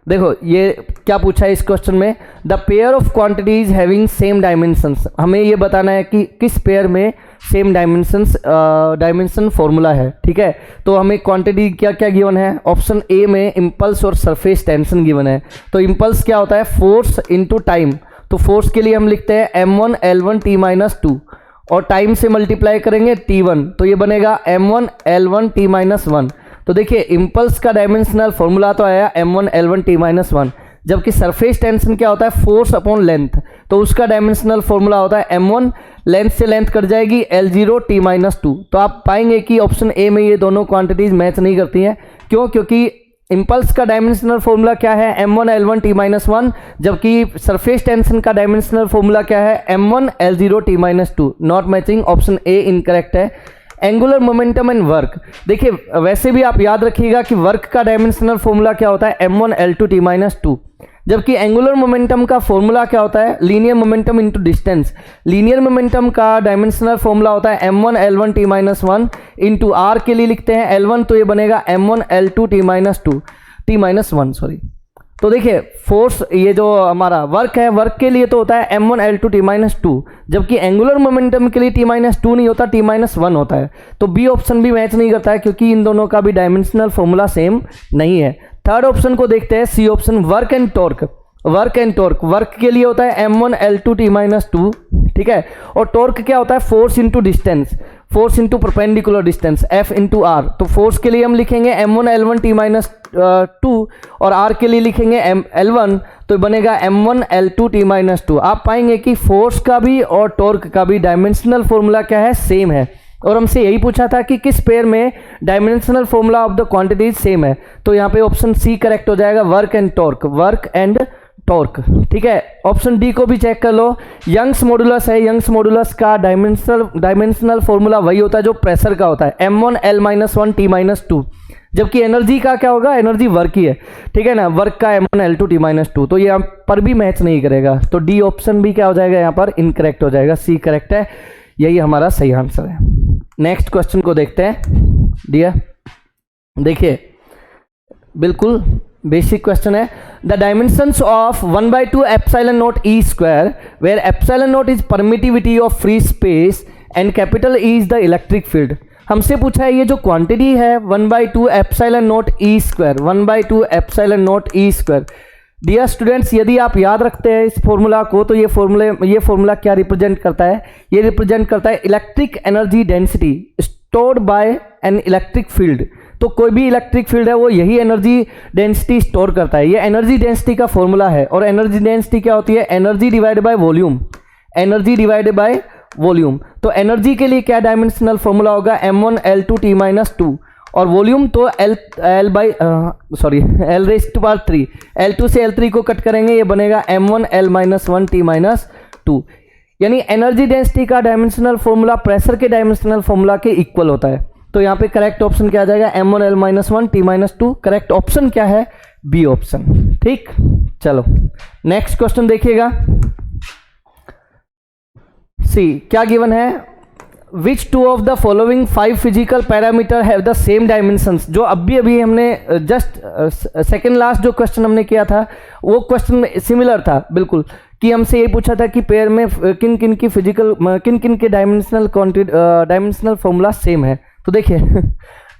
देखो, ये क्या पूछा है इस क्वेश्चन में, the pair of quantities having same dimensions. हमें ये बताना है कि किस पेयर में सेम डायमेंशन फॉर्मूला है, ठीक है। तो हमें क्वांटिटी क्या क्या गिवन है, ऑप्शन ए में इम्पल्स और सरफेस टेंशन गिवन है। तो इम्पल्स क्या होता है, फोर्स इनटू टाइम। तो फोर्स के लिए हम लिखते हैं m1 L1 t-2 और टाइम से मल्टीप्लाई करेंगे t1, तो ये बनेगा m1 L1 t-1। तो देखिए इम्पल्स का डायमेंशनल फॉर्मूला तो आया m1 L1 t-1, जबकि सरफेस टेंशन क्या होता है, फोर्स अपॉन लेंथ, तो उसका डायमेंशनल फॉर्मूला होता है m1, लेंथ से लेंथ कट जाएगी L0 t-2। तो आप पाएंगे कि ऑप्शन ए में ये दोनों क्वांटिटीज मैच नहीं करती हैं। क्यों? क्योंकि इम्पल्स का डायमेंशनल फॉर्मूला क्या है, m1 L1 t-1, जबकि सरफेस टेंशन का डायमेंशनल फॉर्मूला क्या है, m1 L0 t-2। Not matching, option A incorrect है। एंगुलर मोमेंटम एंड वर्क, देखिए वैसे भी आप याद रखिएगा कि वर्क का डायमेंशनल फॉर्मूला क्या होता है, m1 L2 t-2, जबकि एंगुलर मोमेंटम का फॉर्मूला क्या होता है, linear momentum into distance. Linear momentum का डायमेंशनल फॉर्मूला होता है m1 L1 t-1 into r के लिए लिखते हैं L1, तो ये बनेगा m1 L2 t-1 सॉरी। तो देखिए फोर्स, ये जो हमारा वर्क है, वर्क के लिए तो होता है m1 L2 t-2, जबकि एंगुलर मोमेंटम के लिए t-2 नहीं होता, t-1 होता है। तो बी ऑप्शन भी मैच नहीं करता है क्योंकि इन दोनों का भी डायमेंशनल फॉर्मूला सेम नहीं है। थर्ड ऑप्शन को देखते हैं, C option, work and torque. Work के लिए होता है m1 L2 t-2, ठीक है। और टॉर्क क्या होता है, force into distance, force into perpendicular distance, F into R. तो फोर्स के लिए हम लिखेंगे m1 L1 t-2 और r के लिए लिखेंगे L1, तो बनेगा m1 L2 t-2। आप पाएंगे कि फोर्स का भी और टॉर्क का भी डायमेंशनल फॉर्मूला क्या है, सेम है। और हमसे यही पूछा था कि किस पेयर में dimensional formula of the quantities same है, तो यहाँ पे ऑप्शन सी करेक्ट हो जाएगा, वर्क एंड टॉर्क, ठीक है। ऑप्शन डी को भी चेक कर लो, यंग्स मॉडुलस है, यंग्स मॉडुलस का डायमेंशनल फॉर्मूला वही होता है जो प्रेशर का होता है, m1 L-1 t-2, जबकि एनर्जी का क्या होगा, एनर्जी वर्क ही है, ठीक है ना, वर्क का m1 L2 t-2, तो ये यहाँ पर भी मैच नहीं करेगा। तो डी ऑप्शन भी क्या हो जाएगा, यहाँ पर इनकरेक्ट हो जाएगा, सी करेक्ट है, यही हमारा सही आंसर है। नेक्स्ट क्वेश्चन को देखते हैं डियर, देखिए बिल्कुल बेसिक क्वेश्चन है। The dimensions of 1/2 epsilon naught E square where epsilon naught is permittivity of free space and capital E is the electric field. हमसे पूछा है ये जो क्वांटिटी है 1/2 epsilon naught E square, 1/2 epsilon naught E square. Dear students, यदि आप याद रखते हैं इस फॉर्मूला को, तो ये फॉर्मूला क्या रिप्रेजेंट करता है, ये रिप्रेजेंट करता है electric energy density stored bye an electric field. तो कोई भी इलेक्ट्रिक फील्ड है वो यही एनर्जी डेंसिटी स्टोर करता है। ये एनर्जी डेंसिटी का फॉर्मूला है। और एनर्जी डेंसिटी क्या होती है? Energy divided by volume, energy divided by volume. तो एनर्जी के लिए क्या डायमेंशनल फॉर्मूला होगा? m1 L2 T-2, और वॉल्यूम तो L rays to power 3, L2 से L3 को कट करेंगे, ये बनेगा m1 L-1 T-2। यानी एनर्जी डेंसिटी का डायमेंशनल फॉर्मूला प्रेशर के डायमेंशनल फॉर्मूला के इक्वल होता है। तो यहाँ पे करेक्ट ऑप्शन क्या आ जाएगा? m1 L-1 T-2। Correct option क्या है? B option. ठीक, चलो नेक्स्ट क्वेश्चन देखिएगा। सी क्या गिवन है? Which two of the following 5 physical parameter have the same dimensions. जो अभी हमने जस्ट सेकेंड लास्ट जो क्वेश्चन हमने किया था वो क्वेश्चन में सिमिलर था बिल्कुल, कि हमसे ये पूछा था कि पेयर में किन किन की फिजिकल किन किन के डायमेंशनल फॉर्मूला सेम है। तो देखिए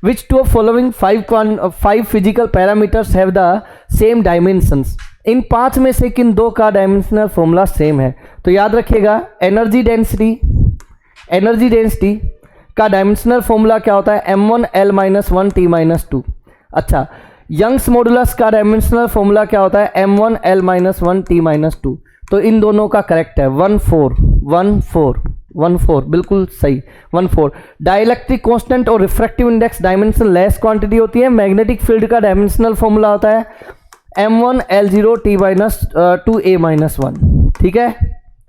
which two of following 5 physical parameters have the same dimensions. इन 5 में से किन 2 का डायमेंशनल फॉर्मूला सेम है? तो याद रखिएगा, एनर्जी डेंसिटी का डायमेंशनल फॉर्मूला क्या होता है? m1 L-1 T-2। अच्छा, यंग्स मॉडुलस का डायमेंशनल फॉर्मूला क्या होता है? m1 L-1 T-2। तो इन दोनों का करेक्ट है 14 बिल्कुल सही 14। डाइलेक्ट्रिक कांस्टेंट और refractive index dimension less quantity होती है। मैग्नेटिक फील्ड का डायमेंशनल फॉर्मूला होता है m1 L0 T-2a-1। ठीक है,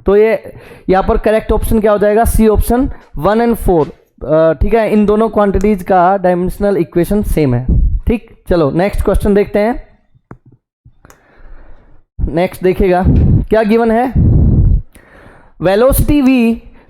तो ये यहाँ पर करेक्ट ऑप्शन क्या हो जाएगा? सी ऑप्शन 1 और 4। ठीक है, इन दोनों क्वांटिटीज का डायमेंशनल इक्वेशन सेम है। ठीक, चलो नेक्स्ट क्वेश्चन देखते हैं। नेक्स्ट देखिएगा क्या गिवन है?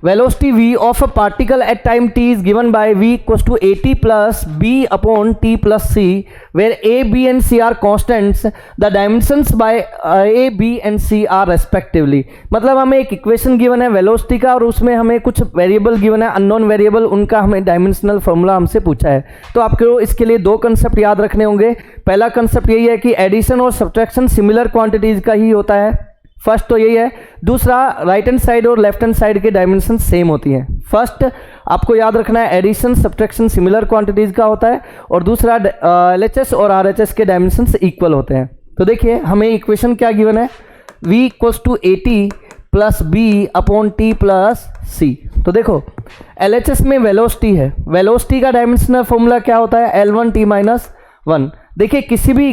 velocity v of a particle at time t is given by v equals to at plus b upon t plus c, where a, b and c are constants. The dimensions by a, b and c are respectively. मतलब हमें एक equation given है velocity का और उसमें हमें कुछ variable given है, अननोन वेरिएबल, उनका हमें डायमेंशनल फॉर्मूला हमसे पूछा है। तो आपको इसके लिए 2 कंसेप्ट याद रखने होंगे। पहला कंसेप्ट यही है कि एडिशन और सब्ट्रैक्शन सिमिलर क्वांटिटीज का ही होता है, फर्स्ट तो यही है। दूसरा, राइट हैंड साइड और लेफ्ट हैंड साइड के डायमेंशन सेम होती हैं। फर्स्ट आपको याद रखना है एडिशन सब्ट्रैक्शन सिमिलर क्वांटिटीज का होता है, और दूसरा LHS और RHS के डायमेंशन इक्वल होते हैं। तो देखिए हमें इक्वेशन क्या गिवन है? v equals to AT plus b upon t plus c। तो देखो LHS में वेलोसिटी है, वेलोसिटी का डायमेंशनल फॉर्मूला क्या होता है? L1 T-1। देखिए किसी भी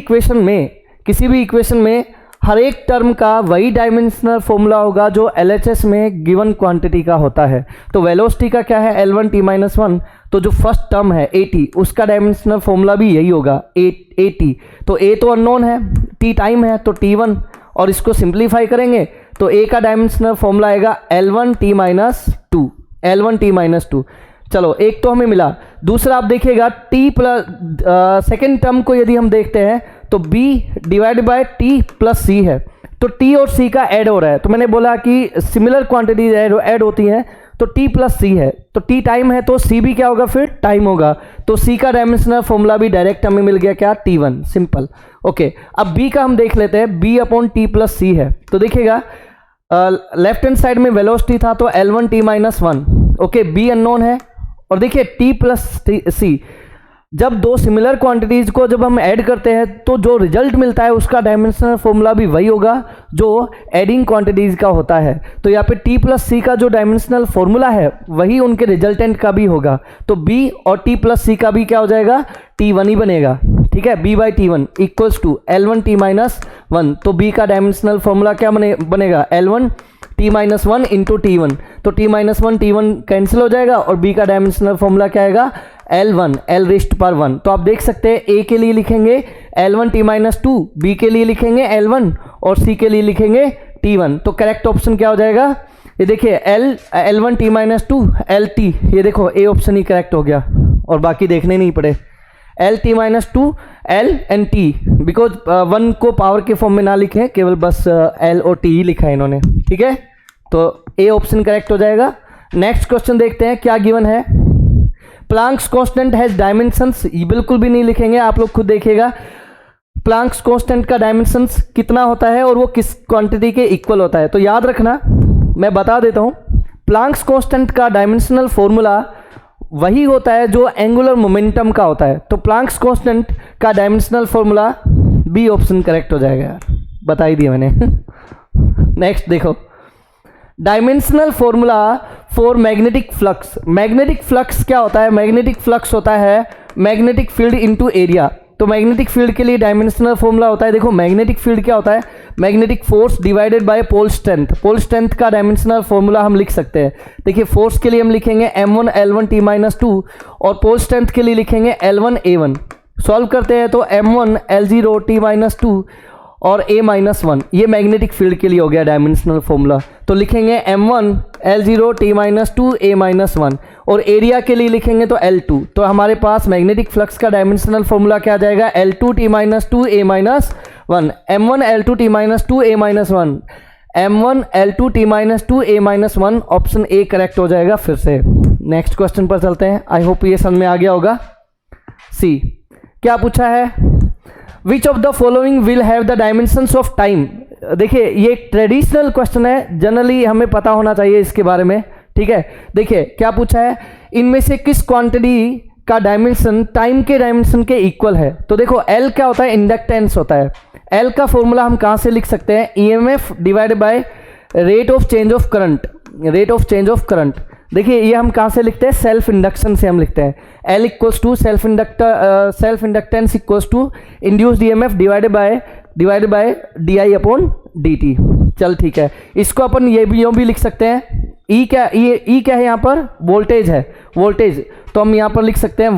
इक्वेशन में हर एक टर्म का वही डायमेंशनल फॉर्मूला होगा जो LHS में गिवन क्वांटिटी का होता है। तो वेलोसिटी का क्या है? L1 T-1। तो जो फर्स्ट टर्म है AT, उसका डायमेंशनल फॉर्मूला भी यही होगा AT। तो A तो अननोन है, T टाइम है, तो T1, और इसको सिंप्लीफाई करेंगे तो A का डायमेंशनल फॉर्मूला आएगा L1 T-2। चलो एक तो हमें मिला। दूसरा आप देखिएगा T प्लस सेकेंड टर्म को यदि हम देखते हैं तो B divide by T plus C है, तो T और C का ऐड हो रहा है। तो मैंने बोला कि सिमिलर क्वांटिटीज ऐड होती हैं, तो T प्लस C है, तो T टाइम है तो C भी क्या होगा? फिर टाइम होगा। तो C का डायमेंशनल फॉर्मूला भी डायरेक्ट हमें मिल गया, क्या? T1, simple. ओके, अब B का हम देख लेते हैं। B upon T plus C है, तो देखिएगा लेफ्ट हैंड साइड में वेलोसिटी था तो L1 T-1। Okay, B unknown है, और देखिए T प्लस C, जब 2 सिमिलर क्वांटिटीज को जब हम ऐड करते हैं तो जो रिजल्ट मिलता है उसका डायमेंशनल फॉर्मूला भी वही होगा जो एडिंग क्वांटिटीज का होता है। तो यहाँ पे T प्लस C का जो डायमेंशनल फॉर्मूला है वही उनके रिजल्टेंट का भी होगा। तो B और T प्लस C का भी क्या हो जाएगा? T1 ही बनेगा। ठीक है, B by T1 equals to L1 T-1। तो B का डायमेंशनल फॉर्मूला क्या बनेगा? L1 T-1 into T1। तो T-1 T1 कैंसिल हो जाएगा और B का डायमेंशनल फॉर्मूला क्या आएगा? L1 L रेस्ट पर 1। तो आप देख सकते हैं A के लिए लिखेंगे L1 T-2, B के लिए लिखेंगे L1 और C के लिए लिखेंगे T1। तो करेक्ट ऑप्शन क्या हो जाएगा? ये देखिए L1 T-2 LT, ये देखो A ऑप्शन ही करेक्ट हो गया और बाकी देखने नहीं पड़े। L T-2 L and T, because 1 को पावर के फॉर्म में ना लिखें, केवल बस L और T ही लिखा है इन्होंने। ठीक है, तो A ऑप्शन करेक्ट हो जाएगा। नेक्स्ट क्वेश्चन देखते हैं क्या गिवन है। प्लांक्स कांस्टेंट हैज डायमेंशंस, बिल्कुल भी नहीं लिखेंगे, आप लोग खुद देखिएगा प्लांक्स कांस्टेंट का डायमेंशंस कितना होता है और वो किस क्वांटिटी के इक्वल होता है। तो याद रखना, मैं बता देता हूँ, प्लांक्स कांस्टेंट का डायमेंशनल फॉर्मूला वही होता है जो एंगुलर मोमेंटम का होता है। तो प्लांक्स कांस्टेंट का dimensional formula B option correct हो जाएगा यार, बता ही दिया मैंने। नेक्स्ट देखो, dimensional formula for magnetic flux. Magnetic flux क्या होता है? मैग्नेटिक फ्लक्स होता है मैग्नेटिक फील्ड इनटू एरिया। तो मैग्नेटिक फील्ड के लिए डायमेंशनल फॉर्मूला होता है, देखो मैग्नेटिक फील्ड क्या होता है? Magnetic force divided by pole strength. Pole strength का डायमेंशनल फॉर्मूला हम लिख सकते हैं। देखिए फोर्स के लिए हम लिखेंगे m1 L1 T-2 और पोल स्ट्रेंथ के लिए लिखेंगे L1 A1। सॉल्व करते हैं तो m1 L0 T-2 और A-1, ये मैग्नेटिक फील्ड के लिए हो गया डायमेंशनल फॉर्मूला। तो लिखेंगे m1 L0 T-2 A-1 और एरिया के लिए लिखेंगे तो L2। तो हमारे पास मैग्नेटिक फ्लक्स का डायमेंशनल फॉर्मूला क्या आ जाएगा? L2 T-2 A-1, m1 L2 T-2 A-1, m1 L2 T-2 A-1, option A correct हो जाएगा। फिर से नेक्स्ट क्वेश्चन पर चलते हैं, आई होप ये समझ में आ गया होगा। सी क्या पूछा है? Which of the following will have the dimensions of time. देखिए ये एक ट्रेडिशनल क्वेश्चन है, जनरली हमें पता होना चाहिए इसके बारे में, ठीक है। देखिए क्या पूछा है, इनमें से किस क्वांटिटी का डायमेंशन टाइम के डायमेंशन के इक्वल है। तो देखो L क्या होता है? इंडक्टेंस होता है। L का फॉर्मूला हम कहाँ से लिख सकते हैं? EMF divide by rate of change of current. Rate of change of current, देखिए ये हम कहाँ से लिखते हैं? सेल्फ इंडक्शन से हम लिखते हैं। L equals to self inductance equals to induced EMF divided by DI upon DT। चल ठीक है, इसको अपन ये भी लिख सकते हैं। E क्या है यहाँ पर? वोल्टेज है, वोल्टेज। तो हम यहाँ पर लिख सकते हैं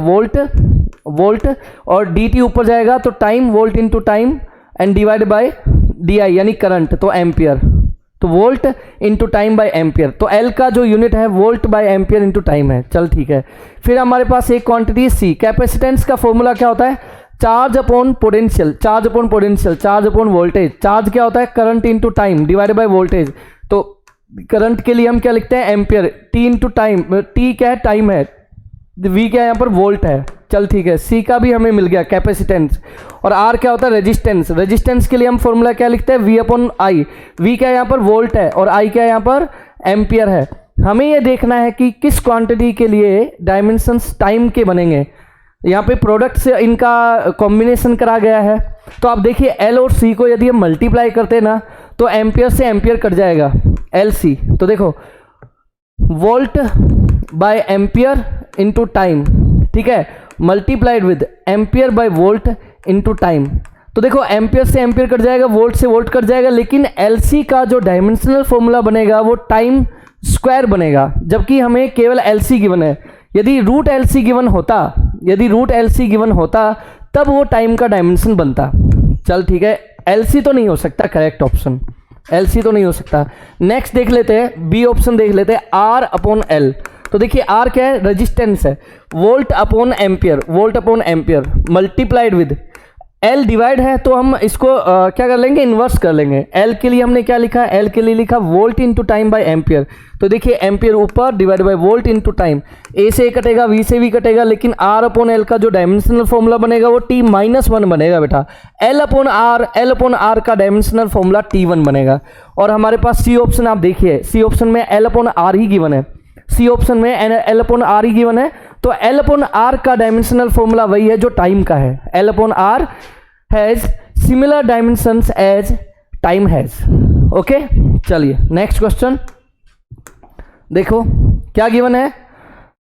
वोल्ट और DT ऊपर जाएगा तो time, volt into time and divide by DI यानी करंट, तो एम्पियर। तो volt into time by ampere. तो L का जो यूनिट है volt by ampere into time है। चल ठीक है, फिर हमारे पास एक क्वांटिटी C। कैपेसिटेंस का फॉर्मूला क्या होता है? Charge upon potential, charge upon potential, charge upon voltage. Charge क्या होता है? Current into time divided by voltage. तो करंट के लिए हम क्या लिखते हैं? Ampere. T into time, T क्या है? टाइम है, V क्या है यहाँ पर? वोल्ट है। चल ठीक है, C का भी हमें मिल गया कैपेसिटेंस। और R क्या होता है? रेजिस्टेंस। रेजिस्टेंस के लिए हम फॉर्मूला क्या लिखते हैं? V upon I। V क्या है यहाँ पर? वोल्ट है और I क्या है यहाँ पर? एम्पियर है। हमें ये देखना है कि किस क्वांटिटी के लिए डायमेंशंस टाइम के बनेंगे। यहाँ पे प्रोडक्ट से इनका कॉम्बिनेशन करा गया है। तो आप देखिए L और C को यदि हम मल्टीप्लाई करते हैं ना तो एम्पियर से एम्पियर कट जाएगा LC। तो देखो volt by ampere into time, ठीक है, multiplied with ampere by volt into time. तो देखो एम्पियर से एम्पियर कट जाएगा, वोल्ट से वोल्ट कट जाएगा, लेकिन LC का जो डायमेंशनल फॉर्मूला बनेगा वो टाइम स्क्वायर बनेगा, जबकि हमें केवल LC गिवन है। यदि रूट LC गिवन होता तब वो टाइम का डायमेंशन बनता। चल ठीक है, LC तो नहीं हो सकता, करेक्ट ऑप्शन LC तो नहीं हो सकता। नेक्स्ट देख लेते हैं, बी ऑप्शन देख लेते हैं, R अपॉन L। तो देखिए R क्या है? रेजिस्टेंस है। Volt upon ampere multiplied with L divide है, तो हम इसको क्या कर लेंगे? इन्वर्स कर लेंगे। L के लिए हमने क्या लिखा? L के लिए लिखा volt into time by ampere. तो देखिए एम्पियर ऊपर divide by volt into time, A से कटेगा, V से भी कटेगा, लेकिन R अपॉन L का जो डायमेंशनल फॉर्मूला बनेगा वो T-1 बनेगा बेटा। L अपॉन R का डायमेंशनल फॉर्मूला T1 बनेगा। और हमारे पास C ऑप्शन आप देखिए, C ऑप्शन में L अपॉन R ही गिवन है। C ऑप्शन में L अपॉन R ही गिवन है, तो L अपॉन R का डायमेंशनल फॉर्मूला वही है जो टाइम का है। L upon R has similar dimensions as time has. Okay, चलिए नेक्स्ट क्वेश्चन देखो क्या गिवन है।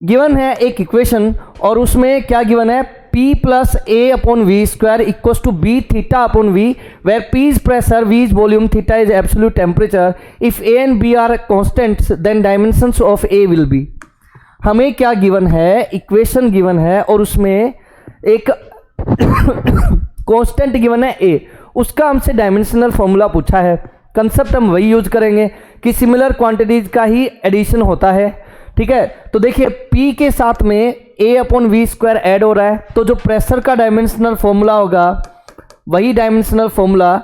गिवन है एक इक्वेशन और उसमें क्या गिवन है? P plus A upon V square equals to B theta upon V, where P is pressure, V is volume, theta is absolute temperature. If A and B are constants, then dimensions of A will be. हमें क्या given है? Equation given है और उसमें एक constant given है A, उसका हमसे डायमेंशनल फॉर्मूला पूछा है। कंसेप्ट हम वही यूज करेंगे कि सिमिलर क्वांटिटीज का ही एडिशन होता है, ठीक है। तो देखिए P के साथ में A upon V square add हो रहा है, तो जो प्रेशर का डायमेंशनल फॉर्मूला होगा वही dimensional formula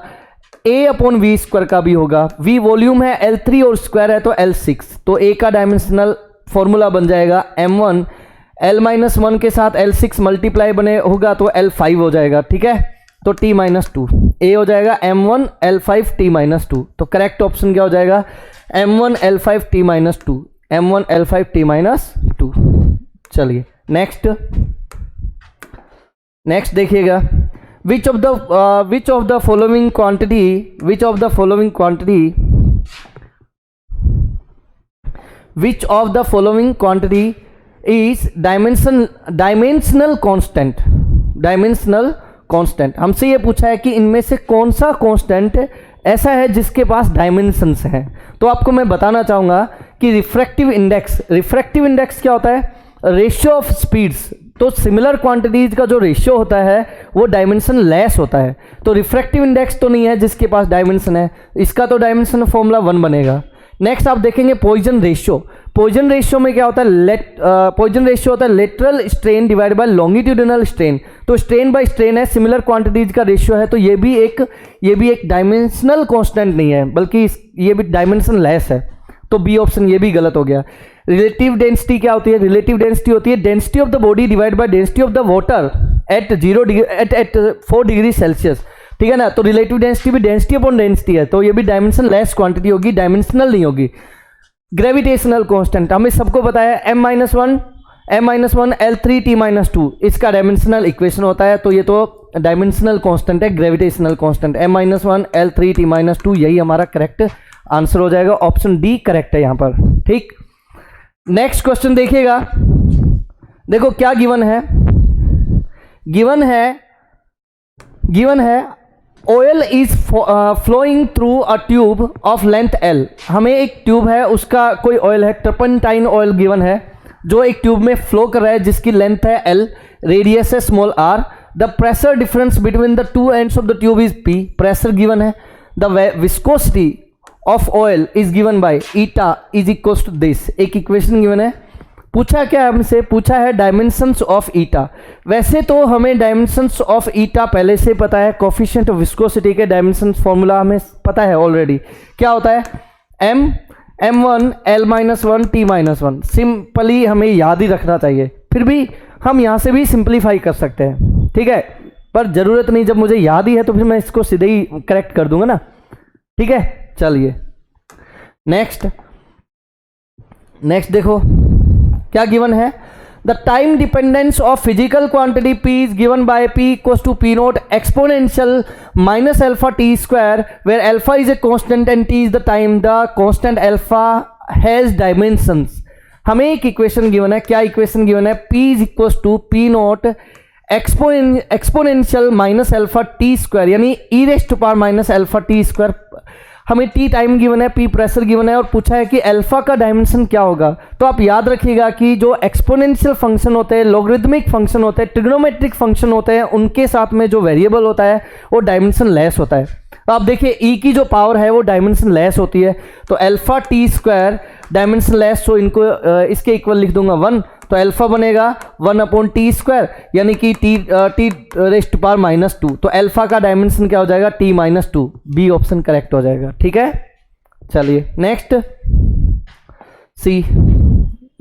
A upon V square का भी होगा। V वॉल्यूम है, L3 और स्क्वायर है तो L6, तो A का डायमेंशनल फॉर्मूला बन जाएगा M1, L-1 के साथ L6 मल्टीप्लाई बने होगा तो L5 हो जाएगा, ठीक है। तो T-2 A हो जाएगा M1 L5 T-2। तो करेक्ट ऑप्शन क्या हो जाएगा? M1 L5 T-2, M1 L5 T-2। चलिए नेक्स्ट देखिएगा, which of the following quantity is dimensional constant. हमसे ये पूछा है कि इनमें से कौन सा कांस्टेंट ऐसा है जिसके पास डायमेंशंस हैं। तो आपको मैं बताना चाहूँगा कि रिफ्रैक्टिव इंडेक्स क्या होता है? Ratio of speeds. तो सिमिलर क्वांटिटीज का जो रेशियो होता है वो डायमेंशन लेस होता है। तो रिफ्रैक्टिव इंडेक्स तो नहीं है जिसके पास डायमेंशन है, इसका तो डायमेंशन फॉर्मूला 1 बनेगा। नेक्स्ट आप देखेंगे पॉइजन रेशियो में क्या होता है? पॉइजन रेशियो होता है lateral strain divide by longitudinal strain. तो स्ट्रेन बाय स्ट्रेन है, सिमिलर क्वांटिटीज का रेशियो है, तो ये भी एक डायमेंशनल कांस्टेंट नहीं है, बल्कि ये भी डायमेंशन लेस है। तो बी ऑप्शन ये भी गलत हो गया। रिलेटिव डेंसिटी क्या होती है? रिलेटिव डेंसिटी होती है density of the body divide by density of the water at 4 degree Celsius, ठीक है ना। तो रिलेटिव डेंसिटी भी डेंसिटी अपॉन डेंसिटी है, तो ये भी डायमेंशन लेस क्वांटिटी होगी, डायमेंशनल नहीं होगी। ग्रेविटेशनल कांस्टेंट हमें सबको पता है m-1 L3 T-2, इसका डायमेंशनल इक्वेशन होता है, तो ये तो डायमेंशनल कांस्टेंट है, gravitational constant m-1 L3 T-2, यही हमारा करेक्ट आंसर हो जाएगा। ऑप्शन डी करेक्ट है यहाँ पर, ठीक। नेक्स्ट क्वेश्चन देखिएगा, देखो क्या गिवन है oil is flowing through a tube of length L। हमें एक ट्यूब है, उसका कोई ऑयल है, टर्पेंटाइन ऑयल गिवन है, जो एक ट्यूब में फ्लो कर रहा है जिसकी लेंथ है L, रेडियस है small r। The pressure difference between the two ends of the tube is P, pressure given है। The viscosity of oil is given by eta is equals to this. एक equation given है, पूछा क्या है हमसे? पूछा है डायमेंशंस ऑफ ईटा। वैसे तो हमें डायमेंशंस ऑफ ईटा पहले से पता है, कोफिशिएंट ऑफ विस्कोसिटी के डायमेंशंस फॉर्मूला हमें पता है ऑलरेडी। क्या होता है? m1 L-1 T-1। सिंपली हमें याद ही रखना चाहिए, फिर भी हम यहाँ से भी सिंप्लीफाई कर सकते हैं, ठीक है, पर जरूरत नहीं, जब मुझे याद ही है तो फिर मैं इसको सीधे ही करेक्ट कर दूंगा ना, ठीक है। चलिए नेक्स्ट देखो क्या गिवन है। The time dependence of physical quantity P is given by P equals to P naught exponential minus alpha T square, where alpha is a constant and T is the time. The constant alpha has dimensions. हमें एक equation given है, क्या equation given है? P is equals to P naught exponential minus alpha T square, यानी e raise to power minus alpha T square. हमें T time given है, P pressure given है, और पूछा है कि अल्फा का डायमेंशन क्या होगा। तो आप याद रखिएगा कि जो एक्सपोनेंशियल फंक्शन होते हैं, लॉगरिथमिक फंक्शन होते हैं, ट्रिग्नोमेट्रिक फंक्शन होते हैं, उनके साथ में जो वेरिएबल होता है वो डायमेंशन लेस होता है। तो आप देखिए E की जो पावर है वो डायमेंशन लेस होती है, तो alpha T square dimension less, तो इनको इसके इक्वल लिख दूंगा 1, तो अल्फा बनेगा 1/T स्क्वायर, यानी कि T रेज़ टू पावर -2। तो अल्फा का डायमेंशन क्या हो जाएगा? T-2। बी ऑप्शन करेक्ट हो जाएगा, ठीक है। चलिए नेक्स्ट सी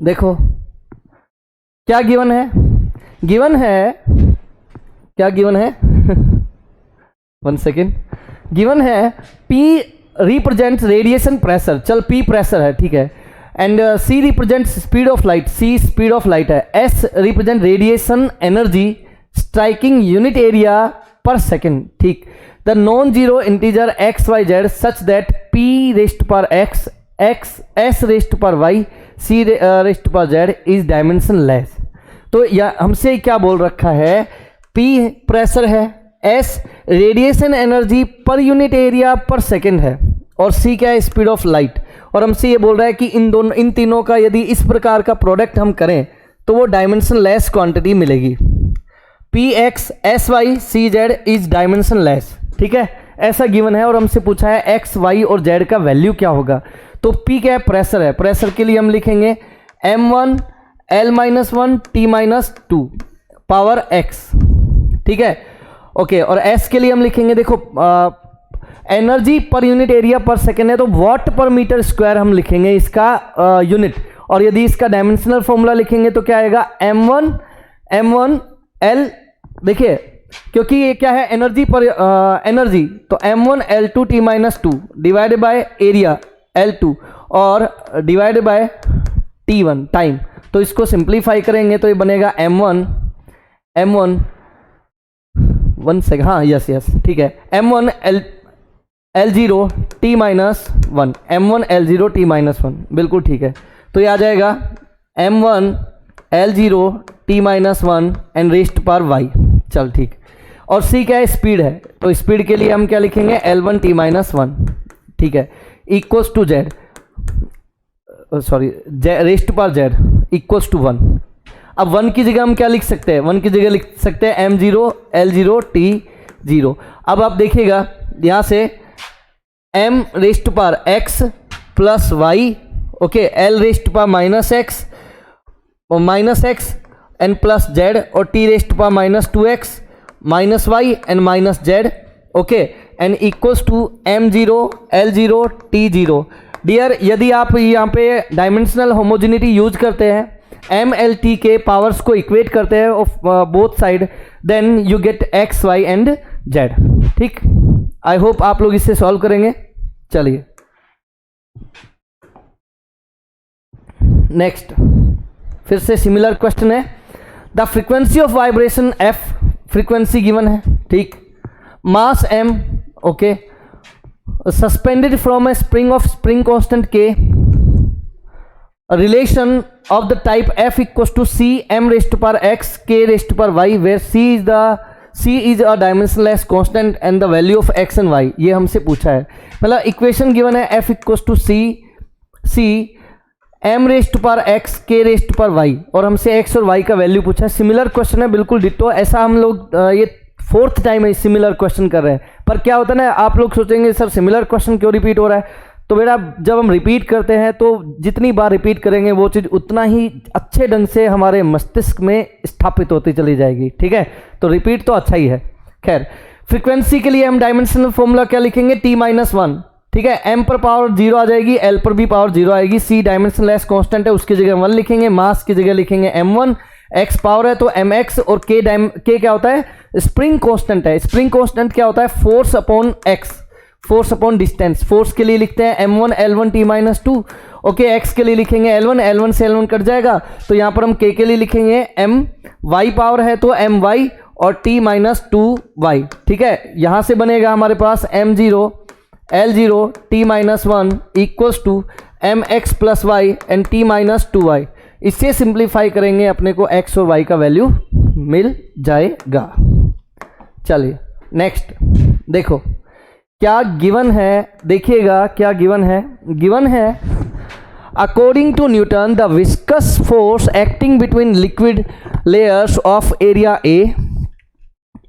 देखो क्या गिवन है। क्या गिवन है 1 सेकेंड। गिवन है P रिप्रेजेंट्स रेडिएशन प्रेशर, चल P प्रेशर है, ठीक है, and C represents speed of light, C speed of light है, S represent radiation energy striking unit area per second, ठीक। The non zero integer x y z such that P raise to power x, S raise to power y, C raise to power z is dimensionless. तो या हमसे क्या बोल रखा है? P pressure है, S radiation energy per unit area per second है, और C क्या है? Speed of light. और हमसे ये बोल रहा है कि इन तीनों का यदि इस प्रकार का प्रोडक्ट हम करें तो वो डायमेंशन लेस क्वांटिटी मिलेगी। Px Sy Cz is dimension less, ठीक है, ऐसा गिवन है। और हमसे पूछा है x y और z का वैल्यू क्या होगा। तो P क्या है? प्रेशर है, प्रेशर के लिए हम लिखेंगे m1 L-1 T-2 power x, ठीक है, ओके। और S के लिए हम लिखेंगे, देखो energy per unit area per second है, तो वॉट पर मीटर स्क्वायर हम लिखेंगे इसका यूनिट। और यदि इसका डायमेंशनल फॉर्मूला लिखेंगे तो क्या आएगा? m1 L, देखिए क्योंकि ये क्या है? एनर्जी पर एनर्जी, तो m1 L2 T-2 divided by area L2 और डिवाइडेड बाय T1 टाइम। तो इसको सिंप्लीफाई करेंगे तो ये बनेगा m1 1 सेकेंड, हाँ यस ठीक है, m1 L0 t minus 1, m1 L0 t minus 1, बिल्कुल ठीक है। तो ये आ जाएगा m1 L0 t minus 1 and rest power y। चल ठीक। और c क्या है? स्पीड है, तो स्पीड के लिए हम क्या लिखेंगे? L1 t माइनस 1, ठीक है, equals to z, sorry raised power z equals to 1। अब 1 की जगह हम क्या लिख सकते हैं? 1 की जगह लिख सकते हैं m0 L0 t0। अब आप देखिएगा यहाँ से m raised power x plus y, okay, l raised power minus x और minus x and plus z, और t raised power minus 2x minus y and minus z, okay, and equals to m0 L0 t0। Dear, यदि आप यहाँ पे dimensional homogeneity use करते हैं, M L T के powers को इक्वेट करते हैं of both side, then you get x y and z. ठीक, आई होप आप लोग इसे सॉल्व करेंगे। चलिए नेक्स्ट, फिर से सिमिलर क्वेश्चन है। The frequency of vibration F, frequency given है, ठीक, mass M, okay, suspended from a spring of spring constant K, relation of the type f equals to c m raised to power x k raised to power y, where c is a dimensionless constant and the value of x and y। ये हमसे पूछा है, मतलब equation given है f equals to c m raised to power x k raised to power y, और हमसे x और y का वैल्यू पूछा है। सिमिलर क्वेश्चन है, बिल्कुल डिटो। ऐसा हम लोग ये 4th टाइम है सिमिलर क्वेश्चन कर रहे हैं, पर क्या होता है ना, आप लोग सोचेंगे सर सिमिलर क्वेश्चन क्यों रिपीट हो रहा है, तो बेटा जब हम रिपीट करते हैं तो जितनी बार रिपीट करेंगे वो चीज़ उतना ही अच्छे ढंग से हमारे मस्तिष्क में स्थापित होती चली जाएगी। ठीक है, तो रिपीट तो अच्छा ही है। खैर, फ्रीक्वेंसी के लिए हम डायमेंशनल फॉर्मूला क्या लिखेंगे? t-1। ठीक है, m पर पावर 0 आ जाएगी, l पर भी पावर 0 आएगी, c डायमेंशनलेस कांस्टेंट है, उसकी जगह 1 लिखेंगे, मास की जगह लिखेंगे m1, x पावर है तो mx, और k क्या होता है? स्प्रिंग कांस्टेंट है। स्प्रिंग कांस्टेंट क्या होता है? Force upon x, force upon distance. Force के लिए लिखते हैं m1 L1 t-2, okay, x के लिए लिखेंगे L1 से L1 कट जाएगा, तो यहाँ पर हम k के लिए लिखेंगे m, y पावर है तो my और t-2y। ठीक है, यहाँ से बनेगा हमारे पास m0 L0 t-1 equals to mx plus y and t-2y। इससे सिंप्लीफाई करेंगे, अपने को x और y का वैल्यू मिल जाएगा। चलिए नेक्स्ट देखो क्या गिवन है, देखिएगा क्या गिवन है। गिवन है according to Newton the viscous force acting between liquid layers of area A,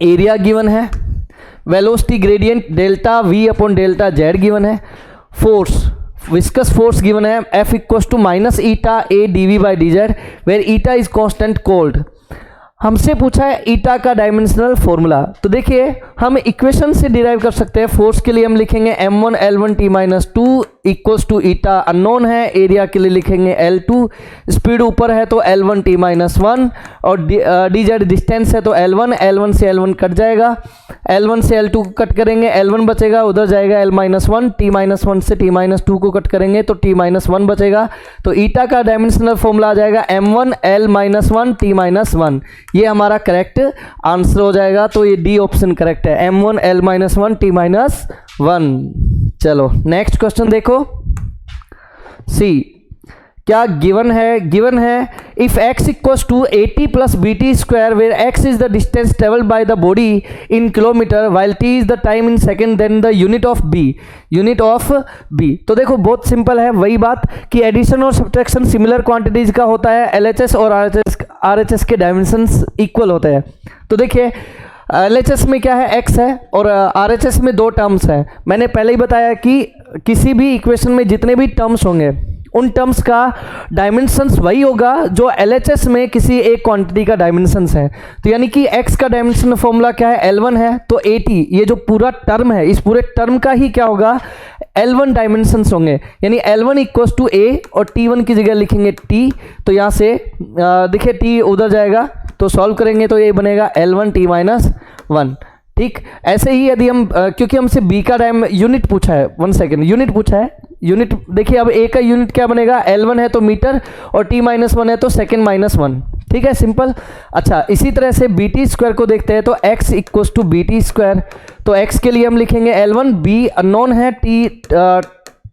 area given है, velocity gradient delta V upon delta Z given है, फोर्स विस्कस फोर्स गिवन है F equals to minus eta A dv by D Z, where eta is constant called. हमसे पूछा है ईटा का dimensional formula, तो देखिए हम इक्वेशन से डिराइव कर सकते हैं। फोर्स के लिए हम लिखेंगे m1 L1 t-2 equals to eta unknown है, एरिया के लिए लिखेंगे L2, स्पीड ऊपर है तो L1 t-1, और dz डिस्टेंस है तो L1 से L1 कट जाएगा, L1 से L2 को कट करेंगे, L1 बचेगा, उधर जाएगा L-1, t-1 से t-2 को कट करेंगे तो t-1 बचेगा। तो ईटा का डायमेंशनल फॉर्मूला आ जाएगा m1 L-1 t-1। ये हमारा करेक्ट आंसर हो जाएगा, तो ये डी ऑप्शन करेक्ट है, m1 L-1 t-1। चलो नेक्स्ट क्वेश्चन देखो, सी क्या गिवन है? गिवन है if x equals to 80 plus bt square, where x is the distance travelled by the body in kilometre while t is the time in second, then the unit of b। तो देखो बहुत simple है, वही बात कि addition और subtraction similar quantities का होता है, LHS और RHS के डायमेंशंस इक्वल होते हैं। तो देखिए LHS में क्या है? x है, और RHS में 2 टर्म्स हैं। मैंने पहले ही बताया कि किसी भी इक्वेशन में जितने भी टर्म्स होंगे उन टर्म्स का डायमेंशंस वही होगा जो LHS में किसी एक क्वांटिटी का डायमेंशंस है। तो यानी कि x का डायमेंशन फॉर्मूला क्या है? L1 है, तो 80, ये जो पूरा टर्म है इस पूरे टर्म का ही क्या होगा? L1 डायमेंशंस होंगे, यानी L1 इक्वल्स टू a, और t1 की जगह लिखेंगे t। तो यहाँ से देखिए t उधर जाएगा, तो सॉल्व करेंगे तो ये बनेगा L1 t-1। ठीक, ऐसे ही यदि हम क्योंकि हमसे बी का टाइम यूनिट पूछा है, 1 सेकेंड, यूनिट पूछा है, यूनिट देखिए अब ए का यूनिट क्या बनेगा, L1 है तो मीटर और t-1 है तो सेकेंड -1, ठीक है, सिंपल। अच्छा, इसी तरह से बी टी स्क्वायर को देखते हैं तो x equals to B T square, तो x के लिए हम लिखेंगे L1, b अननोन है,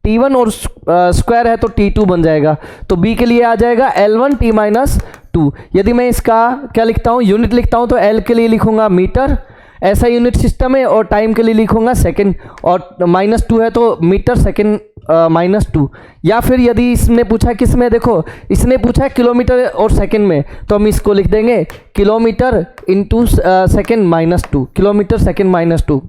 t1 और स्क्वायर है तो t2 बन जाएगा, तो b के लिए आ जाएगा L1 t-2। यदि मैं इसका क्या लिखता हूँ, यूनिट लिखता हूँ तो L के लिए लिखूंगा मीटर, ऐसा यूनिट सिस्टम है, और टाइम के लिए लिखूंगा सेकंड, और -2 है तो मीटर सेकंड -2। या फिर यदि इसने पूछा किस में, देखो इसने पूछा किलोमीटर और सेकंड में, तो हम इसको लिख देंगे kilometre into second -2, kilometre second -2,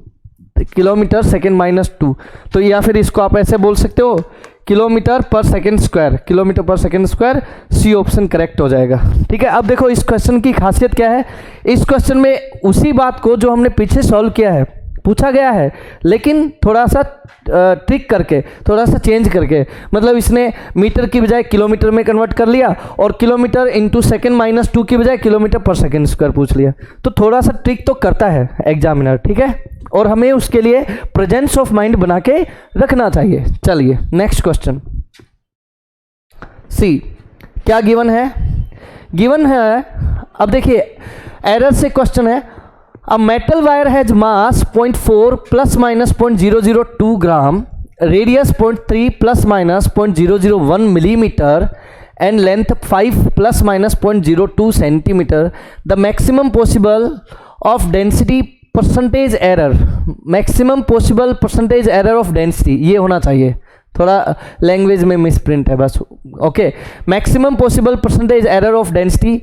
kilometre second -2। तो या फिर इसको आप ऐसे बोल सकते हो kilometre per second square, kilometre per second square, C option correct हो जाएगा। ठीक है, अब देखो इस क्वेश्चन की खासियत क्या है, इस क्वेश्चन में उसी बात को जो हमने पीछे सॉल्व किया है पूछा गया है, लेकिन थोड़ा सा ट्रिक करके, थोड़ा सा चेंज करके, मतलब इसने मीटर की बजाय किलोमीटर में कन्वर्ट कर लिया और किलोमीटर इंटू सेकेंड -2 की बजाय किलोमीटर पर सेकेंड स्क्वायर पूछ लिया। तो थोड़ा सा ट्रिक तो करता है एग्जामिनर, ठीक है, और हमें उसके लिए प्रेजेंस ऑफ माइंड बना के रखना चाहिए। चलिए नेक्स्ट क्वेश्चन, सी क्या गिवन है, गिवन है, अब देखिए एरर से क्वेश्चन है, A metal wire has mass 0.4 plus minus 0.002 gram, radius 0.3 plus minus 0.001 millimeter, and length 5 plus minus 0.02 centimeter. The maximum possible of density percentage error, maximum possible percentage error of density, ये होना चाहिए, थोड़ा language में misprint है बस, okay. Maximum possible percentage error of density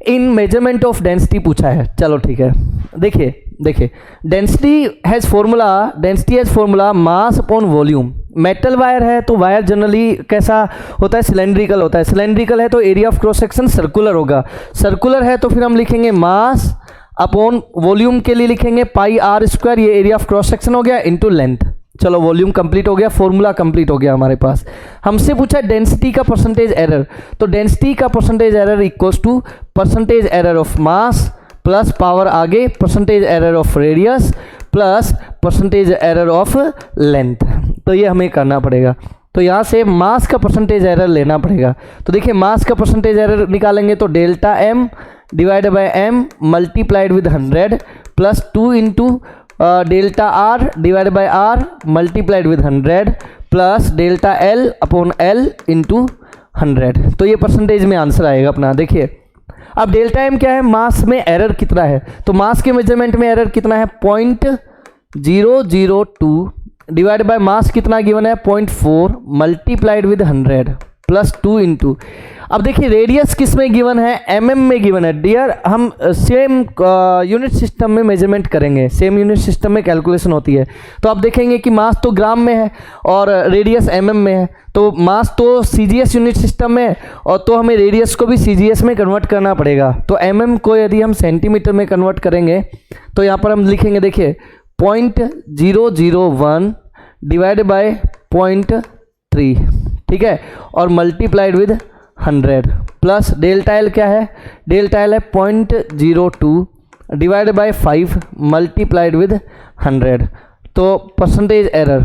in measurement of density पूछा है, चलो ठीक है। देखिए density has formula mass upon volume. Metal wire है तो वायर जनरली कैसा होता है, सिलेंड्रिकल होता है, सिलेंड्रिकल है तो area of cross section circular होगा, सर्कुलर है तो फिर हम लिखेंगे मास अपॉन वॉल्यूम के लिए लिखेंगे πr², ये एरिया ऑफ क्रॉस सेक्शन हो गया, इनटू लेंथ। चलो वॉल्यूम कंप्लीट हो गया, फॉर्मूला कंप्लीट हो गया हमारे पास। हमसे पूछा डेंसिटी का परसेंटेज एरर, तो डेंसिटी का percentage error equals to percentage error of mass plus power आगे percentage error of radius plus percentage error of length. तो ये हमें करना पड़ेगा, तो यहाँ से मास का परसेंटेज एरर लेना पड़ेगा। तो देखिए मास का परसेंटेज एरर निकालेंगे तो delta m divide by m multiplied with 100 plus 2 into delta r divide by r multiplied with 100 plus delta l upon l into 100। तो ये परसेंटेज में आंसर आएगा अपना। देखिए अब डेल्टा m क्या है, मास में एरर कितना है, तो मास के मेजरमेंट में एरर कितना है 0.002 डिवाइड बाय मास कितना गिवन है 0.4 मल्टीप्लाइड विद 100 प्लस 2 इंटू, अब देखिए रेडियस किस में गिवन है, mm में गिवन है। डियर हम सेम यूनिट सिस्टम में मेजरमेंट करेंगे, सेम यूनिट सिस्टम में कैलकुलेशन होती है, तो आप देखेंगे कि मास तो ग्राम में है और रेडियस mm में है, तो मास तो CGS यूनिट सिस्टम में है और तो हमें रेडियस को भी CGS में कन्वर्ट करना पड़ेगा। तो mm को यदि हम सेंटीमीटर में कन्वर्ट करेंगे तो यहाँ पर हम लिखेंगे, देखिए 0.001 डिवाइड बाय 0.3, ठीक है, और multiplied with 100 plus delta L क्या है, डेल्टा एल है 0.02 डिवाइड बाय 5 मल्टीप्लाइड विद 100, तो परसेंटेज एरर,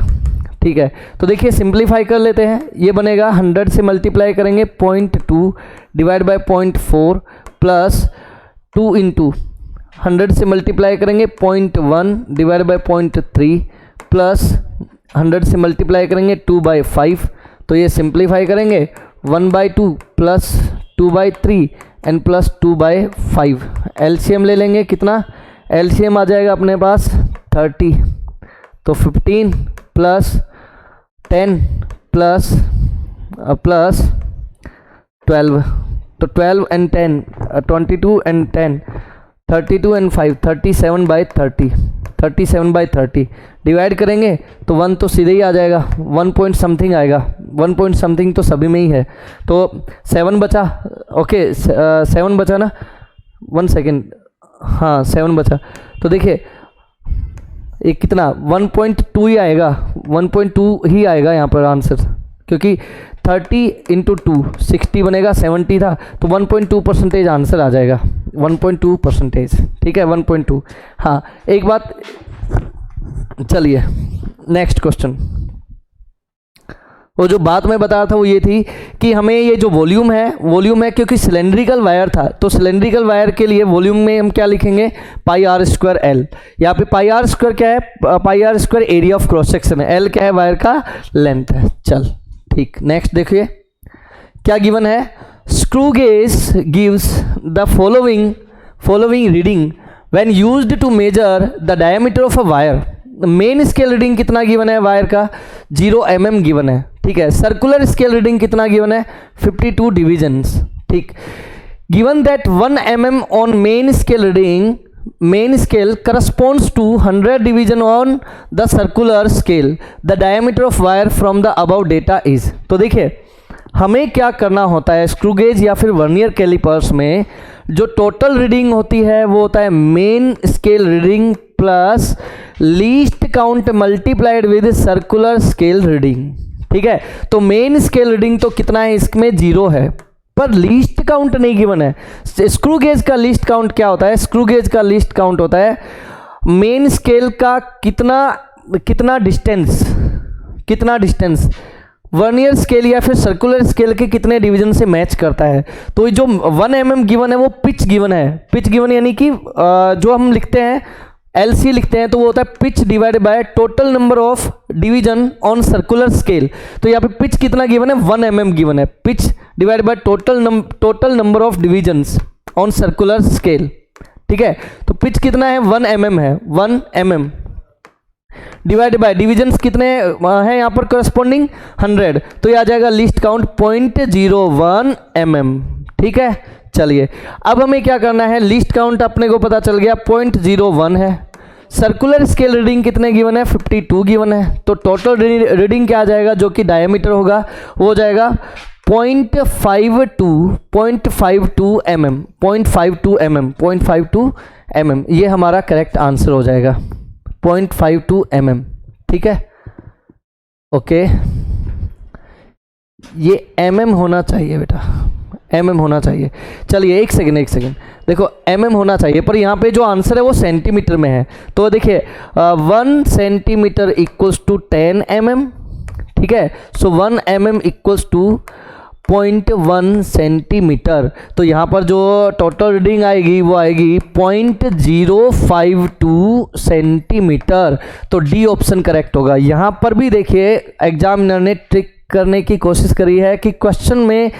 ठीक है। तो देखिए सिंप्लीफाई कर लेते हैं, ये बनेगा 100 से मल्टीप्लाई करेंगे 0.2 डिवाइड बाय 0.4 प्लस 2 इंटू 100 से मल्टीप्लाई करेंगे 0.1 डिवाइड बाय 0.3 प्लस 100 से मल्टीप्लाई करेंगे 2/5, तो ये सिंप्लीफाई करेंगे 1/2 प्लस 2/3 एंड प्लस 2/5। एलसीएम ले लेंगे, कितना एलसीएम आ जाएगा अपने पास 30, तो 15 प्लस 10 प्लस 12, तो 12 एंड 10 22 एंड 10 32 एंड 5 37/30 डिवाइड करेंगे तो 1 तो सीधे ही आ जाएगा, 1 पॉइंट समथिंग आएगा, 1 पॉइंट समथिंग तो सभी में ही है, तो 7 बचा, ओके 7 बचा ना, 1 सेकेंड, हाँ 7 बचा, तो देखिए ये कितना 1.2 ही आएगा, 1.2 ही आएगा यहाँ पर आंसर, क्योंकि 30 इंटू 2 60 बनेगा, 70 था, तो 1.2% आंसर आ जाएगा। 1.2%, ठीक है 1.2। हाँ एक बात, चलिए नेक्स्ट क्वेश्चन। वो जो बात मैं बता रहा था वो ये थी कि हमें ये जो वॉल्यूम है क्योंकि सिलेंड्रिकल वायर था, तो सिलेंड्रिकल वायर के लिए वॉल्यूम में हम क्या लिखेंगे, पाई आर स्क्वायर एल। यहाँ पे पाई आर स्क्वायर क्या है, pi R square area of cross section है, एल क्या है, वायर का लेंथ है। चल ठीक, नेक्स्ट देखिए क्या गिवन है। Screw gauge gives the following reading when used to measure the diameter of a wire. Main scale reading कितना गिवन है वायर का, 0 mm गिवन है, ठीक है। सर्कुलर स्केल रीडिंग कितना गिवन है, 52 डिविजन्स, ठीक। Given that 1 mm on main scale reading, main scale corresponds to 100 division on the circular scale, the diameter of wire from the above data is. तो देखिए हमें क्या करना होता है, स्क्रू गेज या फिर वर्नियर कैलिपर्स में जो टोटल रीडिंग होती है वो होता है main scale reading plus least count multiplied with circular scale reading, ठीक है। तो मेन स्केल रीडिंग तो कितना है, इसमें 0 है, पर लीस्ट काउंट नहीं गिवन है। स्क्रू गेज का लीस्ट काउंट क्या होता है, स्क्रू गेज का लीस्ट काउंट होता है मेन स्केल का कितना डिस्टेंस वर्नियर स्केल या फिर सर्कुलर स्केल के कितने डिवीजन से मैच करता है। तो जो 1 mm गिवन है वो पिच गिवन है, पिच गिवन यानी कि जो हम लिखते हैं LC लिखते हैं तो वो होता है pitch divide by total number of division on circular scale. तो यहाँ पे पिच कितना गिवन है, 1 mm गिवन है, pitch divide by total number of divisions on circular scale, ठीक है। तो पिच कितना है, 1 mm है, 1 mm डिवाइड बाय डिवीजन्स कितने हैं यहाँ पर करस्पॉन्डिंग 100, तो ये आ जाएगा लिस्ट काउंट 0.01 mm, ठीक है। चलिए अब हमें क्या करना है, लिस्ट काउंट अपने को पता चल गया 0.01 है, सर्कुलर स्केल रीडिंग कितने गिवन है, 52 गिवन है, तो टोटल रीडिंग क्या आ जाएगा जो कि डायमीटर होगा वो हो जाएगा 0.52 mm, ये हमारा करेक्ट आंसर हो जाएगा 0.52 mm, ठीक है। ओके ये mm होना चाहिए बेटा, mm होना चाहिए। चलिए एक सेकेंड देखो mm होना चाहिए, पर यहाँ पे जो आंसर है वो सेंटीमीटर में है। तो देखिए 1 सेंटीमीटर इक्वल्स टू 10 mm, ठीक है। सो 1 mm इक्वल्स टू 0.1 सेंटीमीटर। तो यहाँ पर जो टोटल रीडिंग आएगी वो आएगी 0.052 सेंटीमीटर। तो डी ऑप्शन करेक्ट होगा। यहाँ पर भी देखिए एग्जामिनर ने ट्रिक करने की कोशिश करी है कि क्वेश्चन में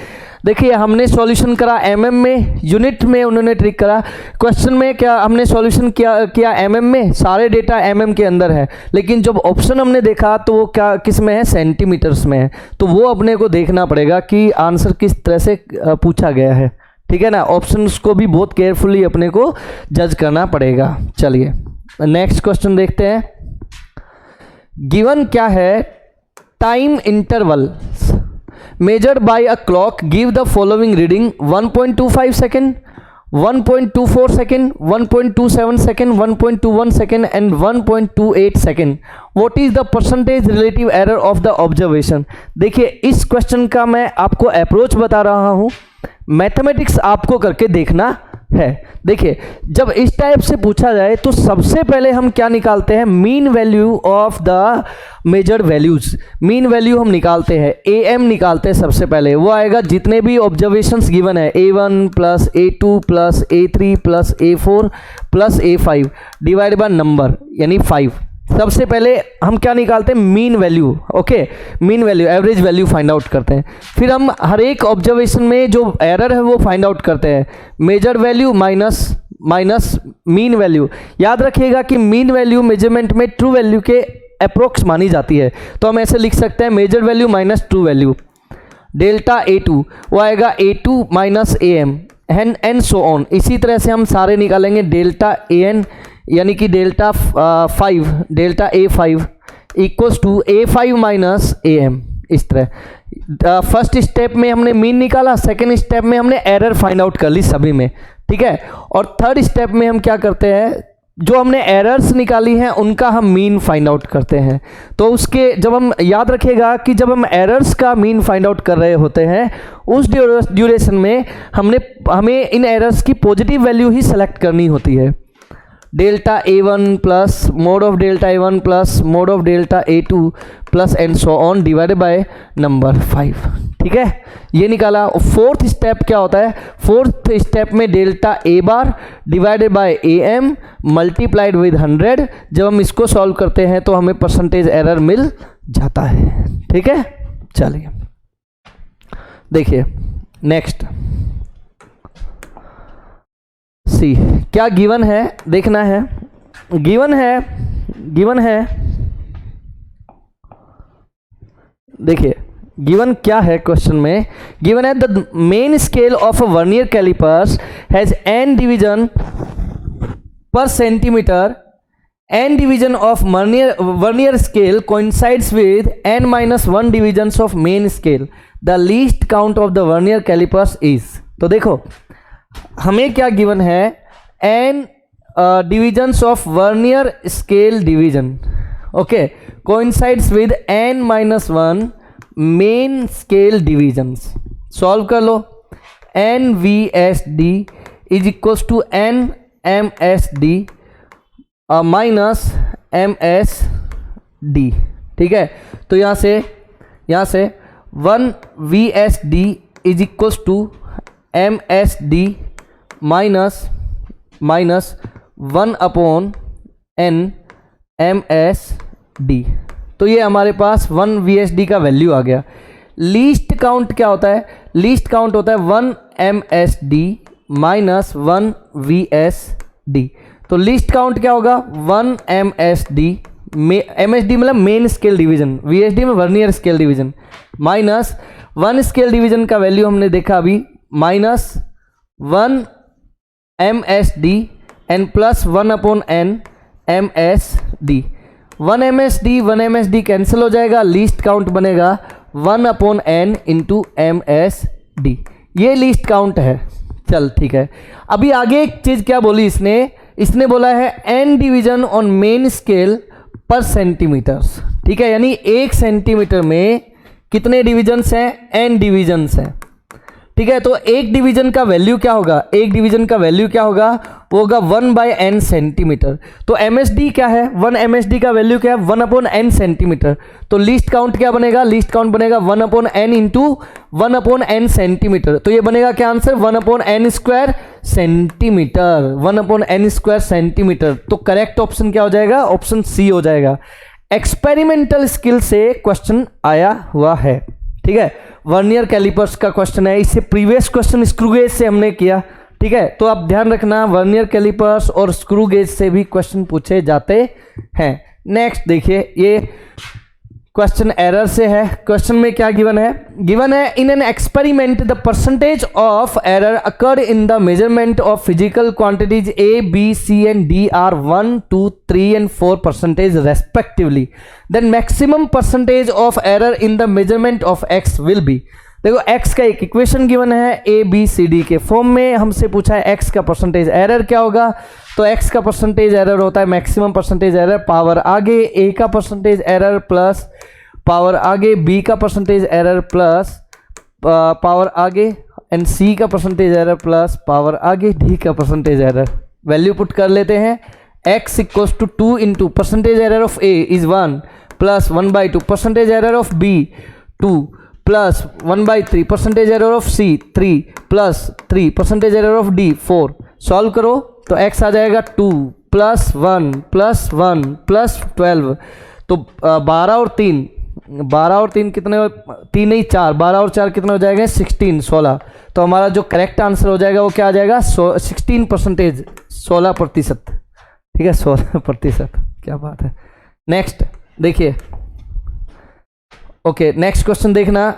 देखिए हमने सॉल्यूशन करा mm में, यूनिट में उन्होंने ट्रिक करा, क्वेश्चन में क्या हमने सॉल्यूशन किया mm में, सारे डेटा mm के अंदर है, लेकिन जब ऑप्शन हमने देखा तो वो क्या किस में है, सेंटीमीटर्स में है। तो वो अपने को देखना पड़ेगा कि आंसर किस तरह से पूछा गया है, ठीक है ना। ऑप्शंस को भी बहुत केयरफुली अपने को जज करना पड़ेगा। चलिए नेक्स्ट क्वेश्चन देखते हैं। गिवन क्या है, time intervals measured by a clock give the following reading 1.25 second, 1.24 second, 1.27 second, 1.21 second and 1.28 second. What is the percentage relative error of the observation? देखिए इस क्वेश्चन का मैं आपको अप्रोच बता रहा हूँ, मैथमेटिक्स आपको करके देखना है। देखिए जब इस टाइप से पूछा जाए तो सबसे पहले हम क्या निकालते हैं, mean value of the measured values. Mean value हम निकालते हैं, AM निकालते हैं सबसे पहले, वो आएगा जितने भी ऑब्जर्वेशंस गिवन है A1 plus A2 plus A3 plus A4 plus A5 divide by number यानी 5। सबसे पहले हम क्या निकालते हैं, mean value. Okay mean value, average value find out करते हैं। फिर हम हर एक ऑब्जर्वेशन में जो एरर है वो फाइंड आउट करते हैं, measure value minus mean value. याद रखिएगा कि मीन वैल्यू मेजरमेंट में ट्रू वैल्यू के अप्रोक्स मानी जाती है, तो हम ऐसे लिख सकते हैं measure value minus true value. Delta A2 वो आएगा A2 minus AM and so on. इसी तरह से हम सारे निकालेंगे, डेल्टा AN यानी कि delta A5 equals to A5 minus AM। इस तरह फर्स्ट स्टेप में हमने मीन निकाला, सेकेंड स्टेप में हमने एरर फाइंड आउट कर ली सभी में, ठीक है। और थर्ड स्टेप में हम क्या करते हैं, जो हमने एरर्स निकाली हैं उनका हम मीन फाइंड आउट करते हैं। तो उसके जब हम याद रखिएगा कि जब हम एरर्स का मीन फाइंड आउट कर रहे होते हैं उस ड्यूरेशन में हमें इन एरर्स की पॉजिटिव वैल्यू ही सेलेक्ट करनी होती है। Delta A1 plus mode of delta A1 plus mode of delta A2 plus and so on divided by number 5। ठीक है, ये निकाला। फोर्थ स्टेप क्या होता है? फोर्थ स्टेप में delta A bar divided by AM multiplied with 100। जब हम इसको सॉल्व करते हैं तो हमें परसेंटेज एरर मिल जाता है। ठीक है, चलिए देखिए नेक्स्ट सी क्या गिवन है, देखना है। गिवन है देखिए गिवन क्या है क्वेश्चन में। गिवन है the main scale of a vernier callipers has n division per centimetre. n division of vernier scale coincides with n-1 divisions of main scale. The least count of the vernier callipers is. तो देखो हमें क्या given है, n divisions of vernier scale division, okay, coincides with n-1 main scale divisions. Solve कर लो। NVSD is equals to NMSD minus MSD। ठीक है, तो यहाँ से 1 VSD is equals to MSD minus 1 upon N MSD। तो ये हमारे पास 1 VSD का वैल्यू आ गया। लीस्ट काउंट क्या होता है? लीस्ट काउंट होता है 1 MSD माइनस 1 VSD। तो लीस्ट काउंट क्या होगा? 1 MSD, MSD मतलब मेन स्केल डिवीजन, VSD में vernier scale division, minus 1 scale division का वैल्यू हमने देखा अभी, minus 1 MSD and plus 1 upon N MSD। 1 MSD cancel हो जाएगा, लीस्ट काउंट बनेगा 1 अपॉन N इंटू MSD। ये लीस्ट काउंट है। चल ठीक है, अभी आगे एक चीज़ क्या बोली इसने बोला है n division on main scale पर सेंटीमीटर्स। ठीक है, यानी 1 सेंटीमीटर में कितने डिविजन्स हैं? n डिविजन्स हैं। ठीक है, तो एक डिवीजन का वैल्यू क्या होगा? एक डिवीजन का वैल्यू क्या होगा? वो होगा 1/n सेंटीमीटर। तो MSD क्या है? 1 MSD का वैल्यू क्या है? 1 अपॉन n सेंटीमीटर। तो लीस्ट काउंट क्या बनेगा? लीस्ट काउंट बनेगा 1 upon n into 1 upon n centimetre. तो ये बनेगा क्या answer? 1 upon n square centimetre. 1 upon n square centimetre. तो करेक्ट ऑप्शन क्या हो जाएगा? ऑप्शन सी हो जाएगा। एक्सपेरिमेंटल स्किल से क्वेश्चन आया हुआ है। ठीक है, वर्नियर कैलिपर्स का क्वेश्चन है। इससे प्रीवियस क्वेश्चन स्क्रू गेज से हमने किया। ठीक है, तो आप ध्यान रखना वर्नियर कैलिपर्स और स्क्रू गेज से भी क्वेश्चन पूछे जाते हैं। नेक्स्ट देखिए, ये क्वेश्चन एरर से है। क्वेश्चन में क्या गिवन है? गिवन है in an experiment the percentage of error occurred in the measurement of physical quantities A, B, C and D are 1, 2, 3 and 4% respectively. Then maximum percentage of error in the measurement of X will be। देखो x का एक equation given है ABCD के form में, हमसे पूछा है x का परसेंटेज एरर क्या होगा। तो x का परसेंटेज एरर होता है मैक्सिमम परसेंटेज एरर, पावर आगे A का परसेंटेज एरर प्लस पावर आगे B का परसेंटेज एरर प्लस पावर आगे एंड C का परसेंटेज एरर प्लस पावर आगे D का परसेंटेज एरर। वैल्यू पुट कर लेते हैं। x equals to 2 into percentage error of A is 1 plus 1/2 percentage error of B 2 plus 1/3 percentage error of C 3 plus 3 percentage error of D 4। Solve करो तो x आ जाएगा 2 plus 1 plus 1 plus 12। तो 12 और 3 कितने? 3 नहीं 4, 12 और 4 कितने हो जाएंगे? 16। तो हमारा जो करेक्ट आंसर हो जाएगा वो क्या आ जाएगा? 16%, 16%। ठीक है, 16%। क्या बात है। नेक्स्ट देखिए, ओके नेक्स्ट क्वेश्चन देखना।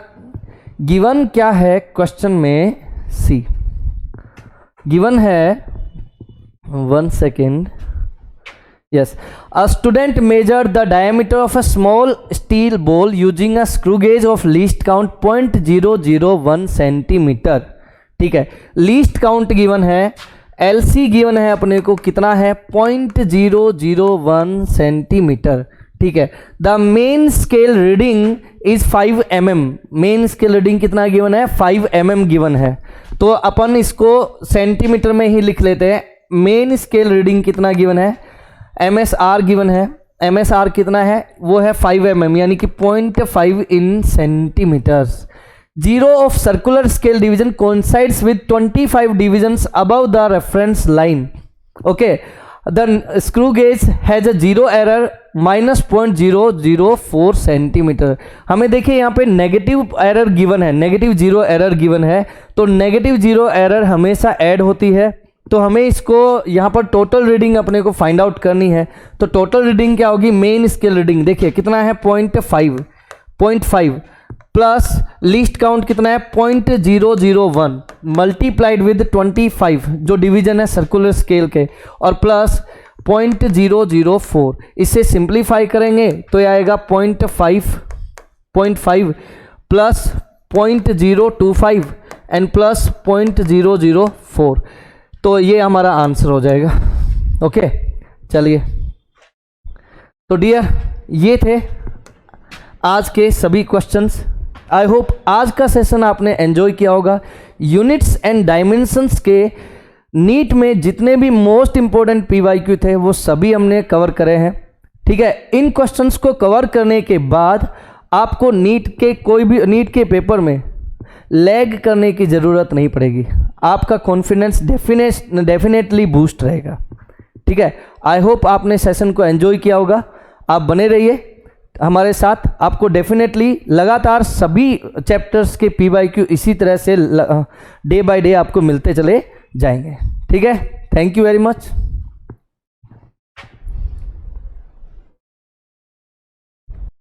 गिवन क्या है क्वेश्चन में? सी गिवन है, 1 second, yes, a student measured the diameter of a small steel ball using a screw gauge of least count 0.001 centimeter। ठीक है, लीस्ट काउंट गिवन है LC गिवन है अपने को कितना है 0.001 सेंटीमीटर, ठीक है। The main scale reading is 5 mm, main scale reading कितना गिवन है 5 mm गिवन है, तो अपन इसको सेंटीमीटर में ही लिख लेते हैं। मेन स्केल रीडिंग कितना गिवन है, MSR गिवन है, MSR कितना है वो है 5 mm यानी कि 0.5 in centimetres. Zero of circular scale division coincides with 25 divisions above the reference line, okay. The screw gauge has a zero error -0.004 centimetre. हमें देखिए यहाँ पे नेगेटिव एरर गिवन है, नेगेटिव जीरो एरर गिवन है, तो negative zero error हमेशा add होती है, तो हमें इसको यहाँ पर टोटल रीडिंग अपने को फाइंड आउट करनी है। तो टोटल रीडिंग क्या होगी, मेन स्केल रीडिंग देखिए कितना है 0.5 प्लस लीस्ट काउंट कितना है 0.001 मल्टीप्लाइड विद 25 जो डिवीजन है सर्कुलर स्केल के, और प्लस 0.004, इसे सिंप्लीफाई करेंगे तो ये आएगा 0.5 प्लस 0.025 एंड प्लस 0.004, तो ये हमारा आंसर हो जाएगा, ओके। चलिए, तो डियर ये थे आज के सभी क्वेश्चंस। आई होप आज का सेशन आपने एंजॉय किया होगा। यूनिट्स एंड डायमेंशंस के नीट में जितने भी मोस्ट इंपॉर्टेंट PYQ थे वो सभी हमने कवर करे हैं, ठीक है। इन क्वेश्चंस को कवर करने के बाद आपको नीट के पेपर में लैग करने की ज़रूरत नहीं पड़ेगी, आपका कॉन्फिडेंस डेफिनेटली बूस्ट रहेगा, ठीक है। आई होप आपने सेशन को एंजॉय किया होगा। आप बने रहिए हमारे साथ, आपको डेफिनेटली लगातार सभी चैप्टर्स के PYQ इसी तरह से डे बाय डे आपको मिलते चले जाएंगे, ठीक है। Thank you very much.